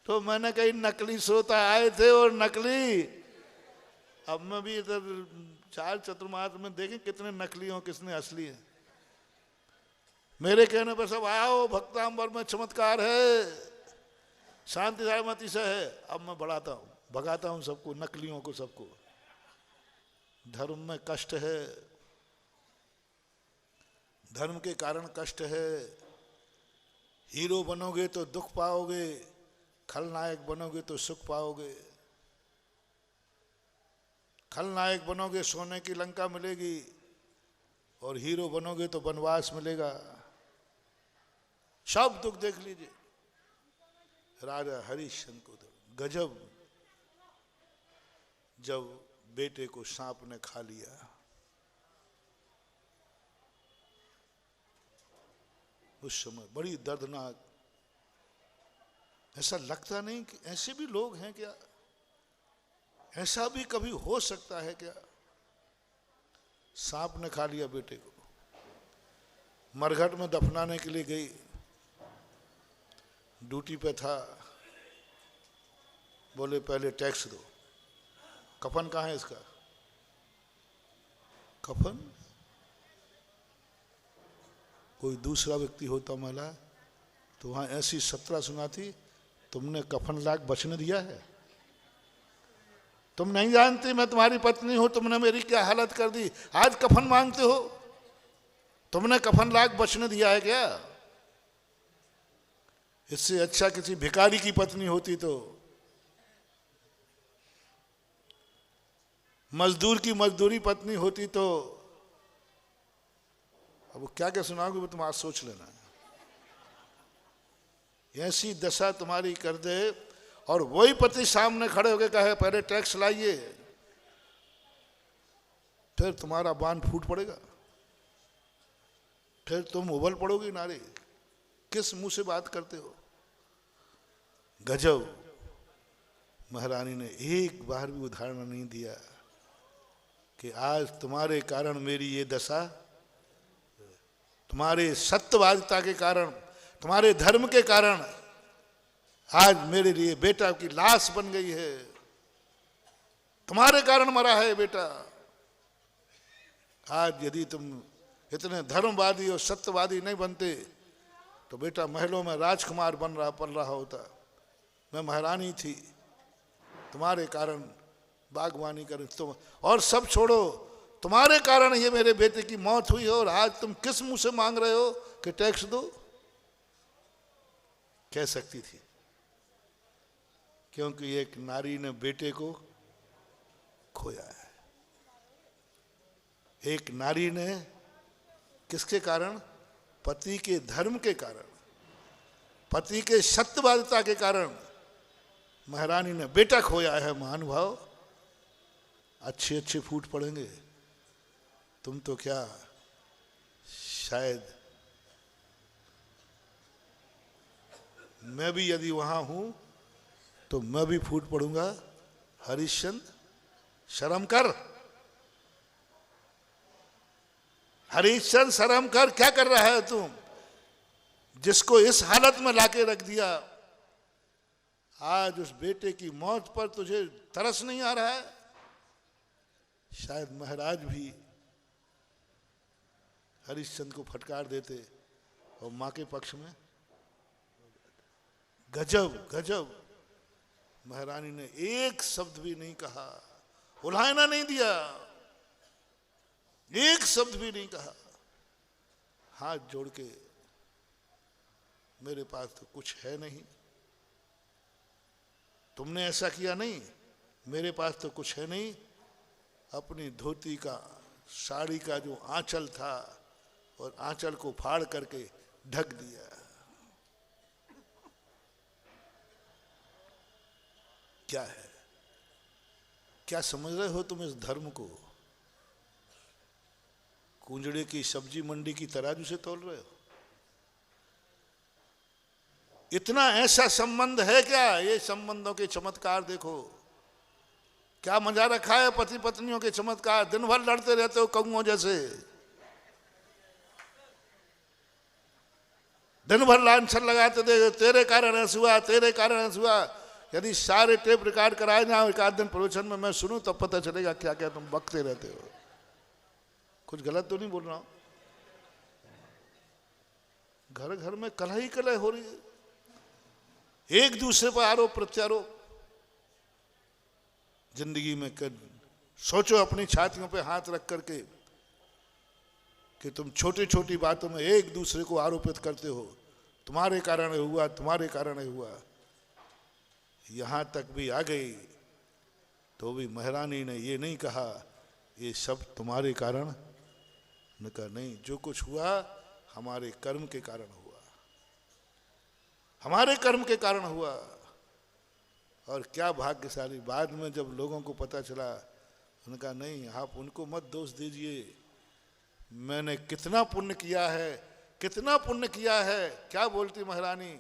तो मैंने कही नकली श्रोता आए थे और नकली। अब मैं भी इधर 4 चतुर्मास में देखें कितने नकली हो किसने असली है। मेरे कहने पर सब आओ भक्तांबर में चमत्कार है, शांति सहमति से है। अब मैं बढ़ाता हूँ, भगाता हूँ सबको, नकलियों को सबको। धर्म में कष्ट है, धर्म के कारण कष्ट है। हीरो बनोगे तो दुख पाओगे, खलनायक बनोगे तो सुख पाओगे, खलनायक बनोगे सोने की लंका मिलेगी, और हीरो बनोगे तो वनवास मिलेगा। सब दुख देख लीजिए। राजा हरिश्चंद्र को गजब, जब बेटे को सांप ने खा लिया, उस समय बड़ी दर्दनाक। ऐसा लगता नहीं कि ऐसे भी लोग हैं क्या? ऐसा भी कभी हो सकता है क्या? सांप ने खा लिया बेटे को। मरघट में दफनाने के लिए गई, ड्यूटी पे था, बोले पहले टैक्स दो। कफन कहाँ है इसका? कफन कोई दूसरा व्यक्ति होता महिला तो वहां ऐसी 17 सुनाती, तुमने कफन लायक बचने दिया है? तुम नहीं जानती मैं तुम्हारी पत्नी हूं, तुमने मेरी क्या हालत कर दी, आज कफन मांगते हो? तुमने कफन लायक बचने दिया है क्या? इससे अच्छा किसी भिखारी की पत्नी होती तो, मजदूर की मजदूरी पत्नी होती तो। अब वो क्या क्या सुनाओगे वो तुम आज सोच लेना। ऐसी दशा तुम्हारी कर दे और वही पति सामने खड़े होकर कहे पहले टैक्स लाइए, फिर तुम्हारा बांध फूट पड़ेगा, फिर तुम उबल पड़ोगी नारी। किस मुंह से बात करते हो? गजब। महारानी ने एक बार भी उदाहरण नहीं दिया कि आज तुम्हारे कारण मेरी ये दशा, तुम्हारे सत्यवादिता के कारण, तुम्हारे धर्म के कारण आज मेरे लिए बेटा की लाश बन गई है। तुम्हारे कारण मरा है बेटा। आज यदि तुम इतने धर्मवादी और सत्यवादी नहीं बनते तो बेटा महलों में राजकुमार पल रहा होता। मैं महारानी थी, तुम्हारे कारण बागवानी कर तुम, और सब छोड़ो, तुम्हारे कारण ये मेरे बेटे की मौत हुई है और आज तुम किस मुंह से मांग रहे हो कि टैक्स दो? कह सकती थी, क्योंकि एक नारी ने बेटे को खोया है। एक नारी ने किसके कारण? पति के धर्म के कारण, पति के सत्यवादिता के कारण महारानी ने बेटा खोया है। महानुभाव, अच्छे अच्छे फूट पड़ेंगे। तुम तो क्या, शायद मैं भी यदि वहां हूं तो मैं भी फूट पड़ूंगा। हरिश्चंद्र शर्म कर, हरिश्चंद्र शर्म कर। क्या कर रहा है तुम? जिसको इस हालत में लाके रख दिया, आज उस बेटे की मौत पर तुझे तरस नहीं आ रहा है? शायद महाराज भी हरिश्चंद्र को फटकार देते और मां के पक्ष में। गजब गजब। महारानी ने एक शब्द भी नहीं कहा, उल्हाना नहीं दिया, एक शब्द भी नहीं कहा। हाथ जोड़ के, मेरे पास तो कुछ है नहीं, तुमने ऐसा किया नहीं, मेरे पास तो कुछ है नहीं। अपनी धोती का, साड़ी का जो आंचल था और आंचल को फाड़ करके ढक दिया। क्या है? क्या समझ रहे हो तुम इस धर्म को? कुंजड़े की सब्जी मंडी की तराजू से तोल रहे हो? इतना ऐसा संबंध है क्या? ये संबंधों के चमत्कार देखो, क्या मजा रखा है पति पत्नियों के चमत्कार। दिन भर लड़ते रहते हो कौओं जैसे, दिन भर लांछन लगाते थे, तेरे कारण ऐसा हुआ, तेरे कारण ऐसा हुआ। यदि सारे टेप रिकॉर्ड कराए जाओ, एक आध दिन प्रवचन में मैं सुनूं तब पता चलेगा क्या क्या तुम बकते रहते हो। कुछ गलत तो नहीं बोल रहा हूं? घर घर में कलह ही कलह हो रही है, एक दूसरे पर आरोप प्रत्यारोप। जिंदगी में सोचो अपनी छातियों पे हाथ रख करके कि तुम छोटी छोटी बातों में एक दूसरे को आरोपित करते हो, तुम्हारे कारण हुआ, तुम्हारे कारण हुआ। यहाँ तक भी आ गई तो भी महारानी ने ये नहीं कहा ये सब तुम्हारे कारण। ने कहा नहीं, जो कुछ हुआ हमारे कर्म के कारण हुआ, हमारे कर्म के कारण हुआ। और क्या भाग्यशाली, बाद में जब लोगों को पता चला, उन्होंने कहा नहीं आप उनको मत दोष दीजिए, मैंने कितना पुण्य किया है, कितना पुण्य किया है। क्या बोलती महारानी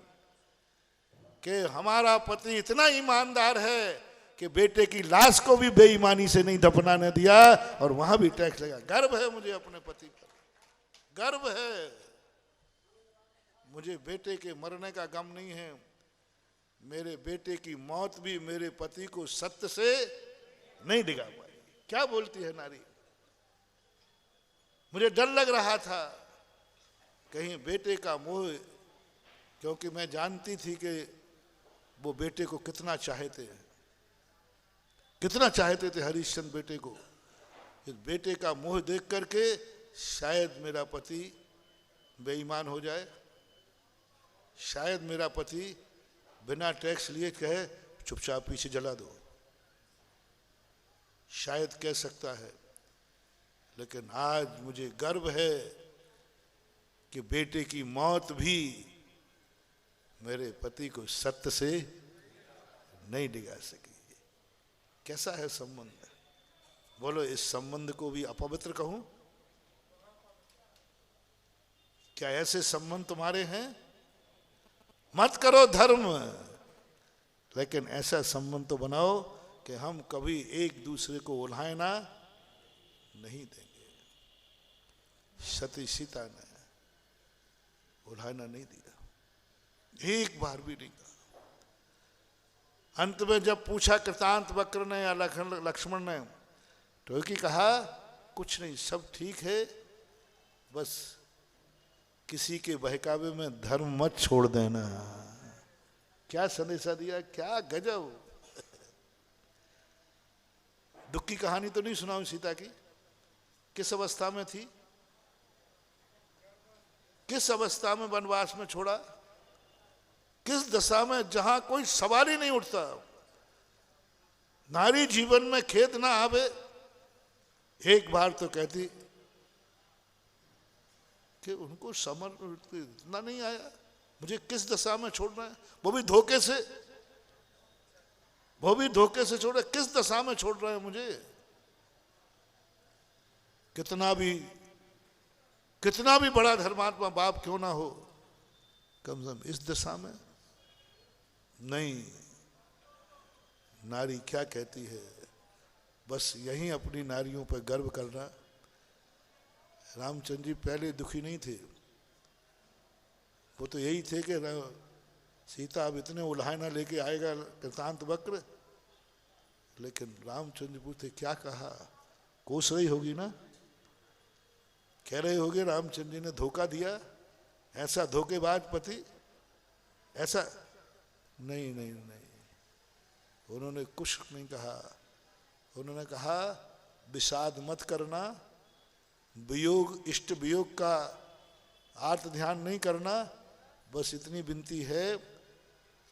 कि हमारा पति इतना ईमानदार है कि बेटे की लाश को भी बेईमानी से नहीं दफनाने दिया और वहां भी टैक्स लगा। गर्व है मुझे अपने पति पर, गर्व है मुझे, बेटे के मरने का गम नहीं है। मेरे बेटे की मौत भी मेरे पति को सत्य से नहीं डिगा पाई। क्या बोलती है नारी। मुझे डर लग रहा था कहीं बेटे का मोह, क्योंकि मैं जानती थी कि वो बेटे को कितना चाहते हैं, कितना चाहते थे हरिश्चंद्र बेटे को। इस बेटे का मोह देख करके शायद मेरा पति बेईमान हो जाए, शायद मेरा पति बिना टैक्स लिए कहे चुपचाप पीछे जला दो, शायद कह सकता है। लेकिन आज मुझे गर्व है कि बेटे की मौत भी मेरे पति को सत्य से नहीं डिगा सकी। कैसा है संबंध, बोलो इस संबंध को भी अपवित्र कहूं? क्या ऐसे संबंध तुम्हारे हैं? मत करो धर्म, लेकिन ऐसा संबंध तो बनाओ कि हम कभी एक दूसरे को उल्हाना नहीं देंगे। सती सीता ने उल्हाना नहीं दिया, एक बार भी नहीं कहा। अंत में जब पूछा कृतांत वक्र ने या लक्ष्मण ने, तो कि कहा कुछ नहीं, सब ठीक है, बस किसी के बहकावे में धर्म मत छोड़ देना। क्या संदेशा दिया, क्या गजब। दुख की कहानी तो नहीं सुनाऊं सीता की, किस अवस्था में थी, किस अवस्था में वनवास में छोड़ा, किस दशा में, जहां कोई सवाल ही नहीं उठता। नारी जीवन में खेद ना आवे, एक बार तो कहती कि उनको समर इतना नहीं आया, मुझे किस दशा में छोड़ना है, वो भी धोखे से, वो भी धोखे से छोड़ रहे, किस दशा में छोड़ रहे हैं मुझे। कितना भी बड़ा धर्मात्मा बाप क्यों ना हो, कम से कम इस दशा में नहीं। नारी क्या कहती है, बस यही अपनी नारियों पर गर्व करना। रामचंद्र जी पहले दुखी नहीं थे, वो तो यही थे कि सीता अब इतने उल्हाना लेके आएगा कृतांत वक्र। लेकिन रामचंद्र पूछते क्या कहा, कोस रही होगी ना, कह रहे होगे रामचंद्र जी ने धोखा दिया, ऐसा धोखेबाज पति, ऐसा नहीं नहीं नहीं, उन्होंने कुछ नहीं कहा। उन्होंने कहा विषाद मत करना, वियोग इष्ट वियोग का आर्त ध्यान नहीं करना, बस इतनी विनती है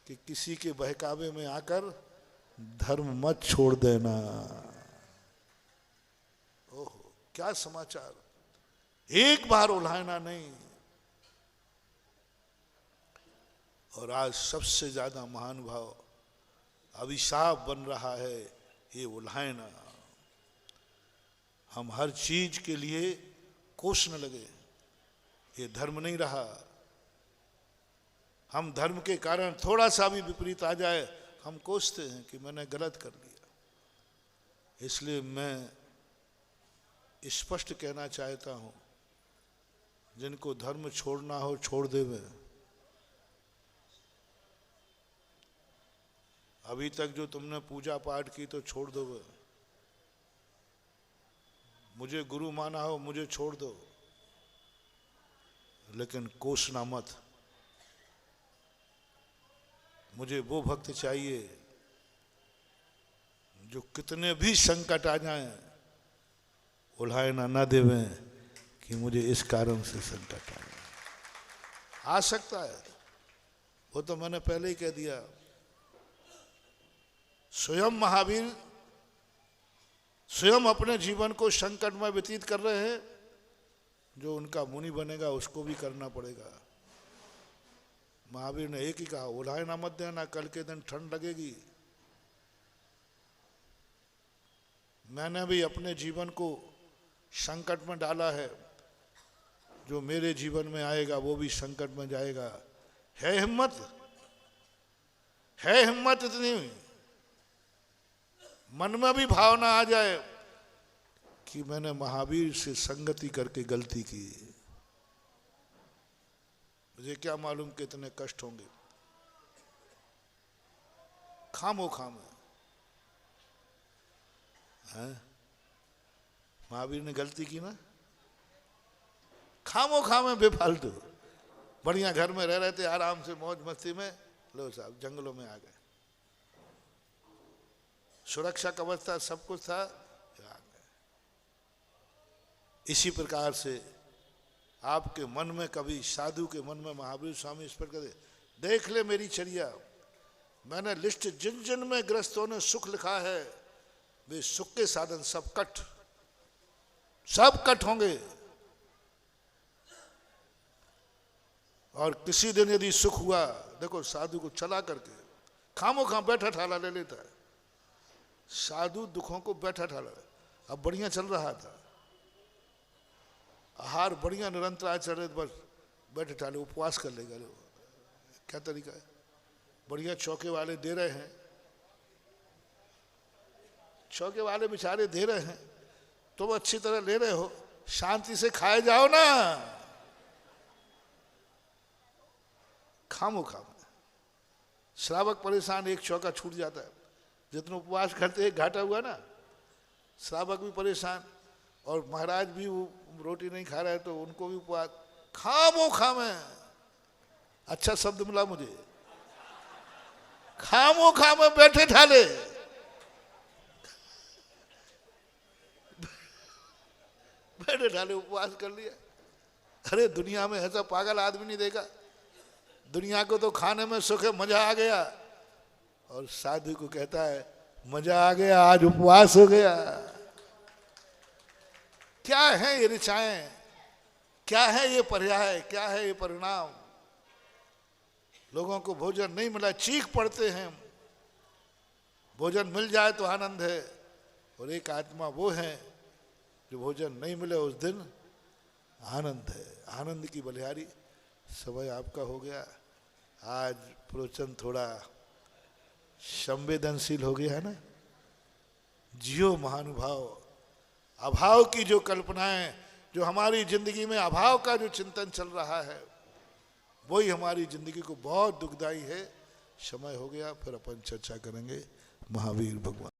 कि किसी के बहकावे में आकर धर्म मत छोड़ देना। ओहो क्या समाचार, एक बार उल्हाना नहीं। और आज सबसे ज्यादा महान भाव अभिशाप बन रहा है ये उल्हाना। हम हर चीज के लिए कोसने लगे, ये धर्म नहीं रहा। हम धर्म के कारण थोड़ा सा भी विपरीत आ जाए, हम कोसते हैं कि मैंने गलत कर लिया। इसलिए मैं स्पष्ट कहना चाहता हूं, जिनको धर्म छोड़ना हो छोड़ देवे। अभी तक जो तुमने पूजा पाठ की तो छोड़ दो, मुझे गुरु माना हो मुझे छोड़ दो, लेकिन कोसना मत। मुझे वो भक्त चाहिए जो कितने भी संकट आ जाएं उल्हाना ना देवे कि मुझे इस कारण से संकट आ सकता है। वो तो मैंने पहले ही कह दिया, स्वयं महावीर स्वयं अपने जीवन को संकट में व्यतीत कर रहे हैं। जो उनका मुनि बनेगा उसको भी करना पड़ेगा। महावीर ने एक ही कहा, उलाए ना मत देना, कल के दिन ठंड लगेगी। मैंने भी अपने जीवन को संकट में डाला है, जो मेरे जीवन में आएगा वो भी संकट में जाएगा। है हिम्मत, है हिम्मत इतनी, मन में भी भावना आ जाए कि मैंने महावीर से संगति करके गलती की। मुझे क्या मालूम कितने कष्ट होंगे। खामो खाम है, महावीर ने गलती की ना, खामो खाम है बेफालतू। बढ़िया घर में रह रहे थे आराम से मौज मस्ती में, लो साहब जंगलों में आ गए। सुरक्षा कवच था, सब कुछ था, आ गए। इसी प्रकार से आपके मन में कभी साधु के मन में महावीर स्वामी इस पर कहते, देख ले मेरी चर्या, मैंने लिस्ट जिन जिन में ग्रस्तों ने सुख लिखा है वे सुख के साधन सब कट होंगे। और किसी दिन यदि सुख हुआ, देखो साधु को चला करके खामो खाम बैठा ठाला ले लेता है। साधु दुखों को बैठा ठाला, अब बढ़िया चल रहा था, आहार बढ़िया निरंतर आज चल रहे, बस बैठे ठाले उपवास कर लेगा। क्या तरीका है, बढ़िया चौके वाले दे रहे हैं, चौके वाले बेचारे दे रहे हैं, तुम अच्छी तरह ले रहे हो, शांति से खाए जाओ ना। खामो खाम श्रावक परेशान, एक चौका छूट जाता है, जितना उपवास करते हैं घाटा हुआ ना। श्रावक भी परेशान और महाराज भी वो रोटी नहीं खा रहे हैं तो उनको भी उपवास। खामो खाम है, अच्छा शब्द मिला मुझे, खामो खाम है, बैठे ठाले बैठे ठाले उपवास कर लिया। अरे दुनिया में ऐसा पागल आदमी नहीं देखा। दुनिया को तो खाने में सुख है, मजा आ गया, और साधु को कहता है मजा आ गया, आज उपवास हो गया। क्या है ये ऋचाएं, क्या है ये पर्याय, क्या है ये परिणाम। लोगों को भोजन नहीं मिला, चीख पड़ते हैं, भोजन मिल जाए तो आनंद है। और एक आत्मा वो है जो भोजन नहीं मिले उस दिन आनंद है। आनंद की बलिहारी। समय आपका हो गया। आज प्रवचन थोड़ा संवेदनशील हो गया है ना। जियो महानुभाव। अभाव की जो कल्पनाएं, जो हमारी जिंदगी में अभाव का जो चिंतन चल रहा है, वही हमारी जिंदगी को बहुत दुखदाई है। समय हो गया, फिर अपन चर्चा करेंगे। महावीर भगवान।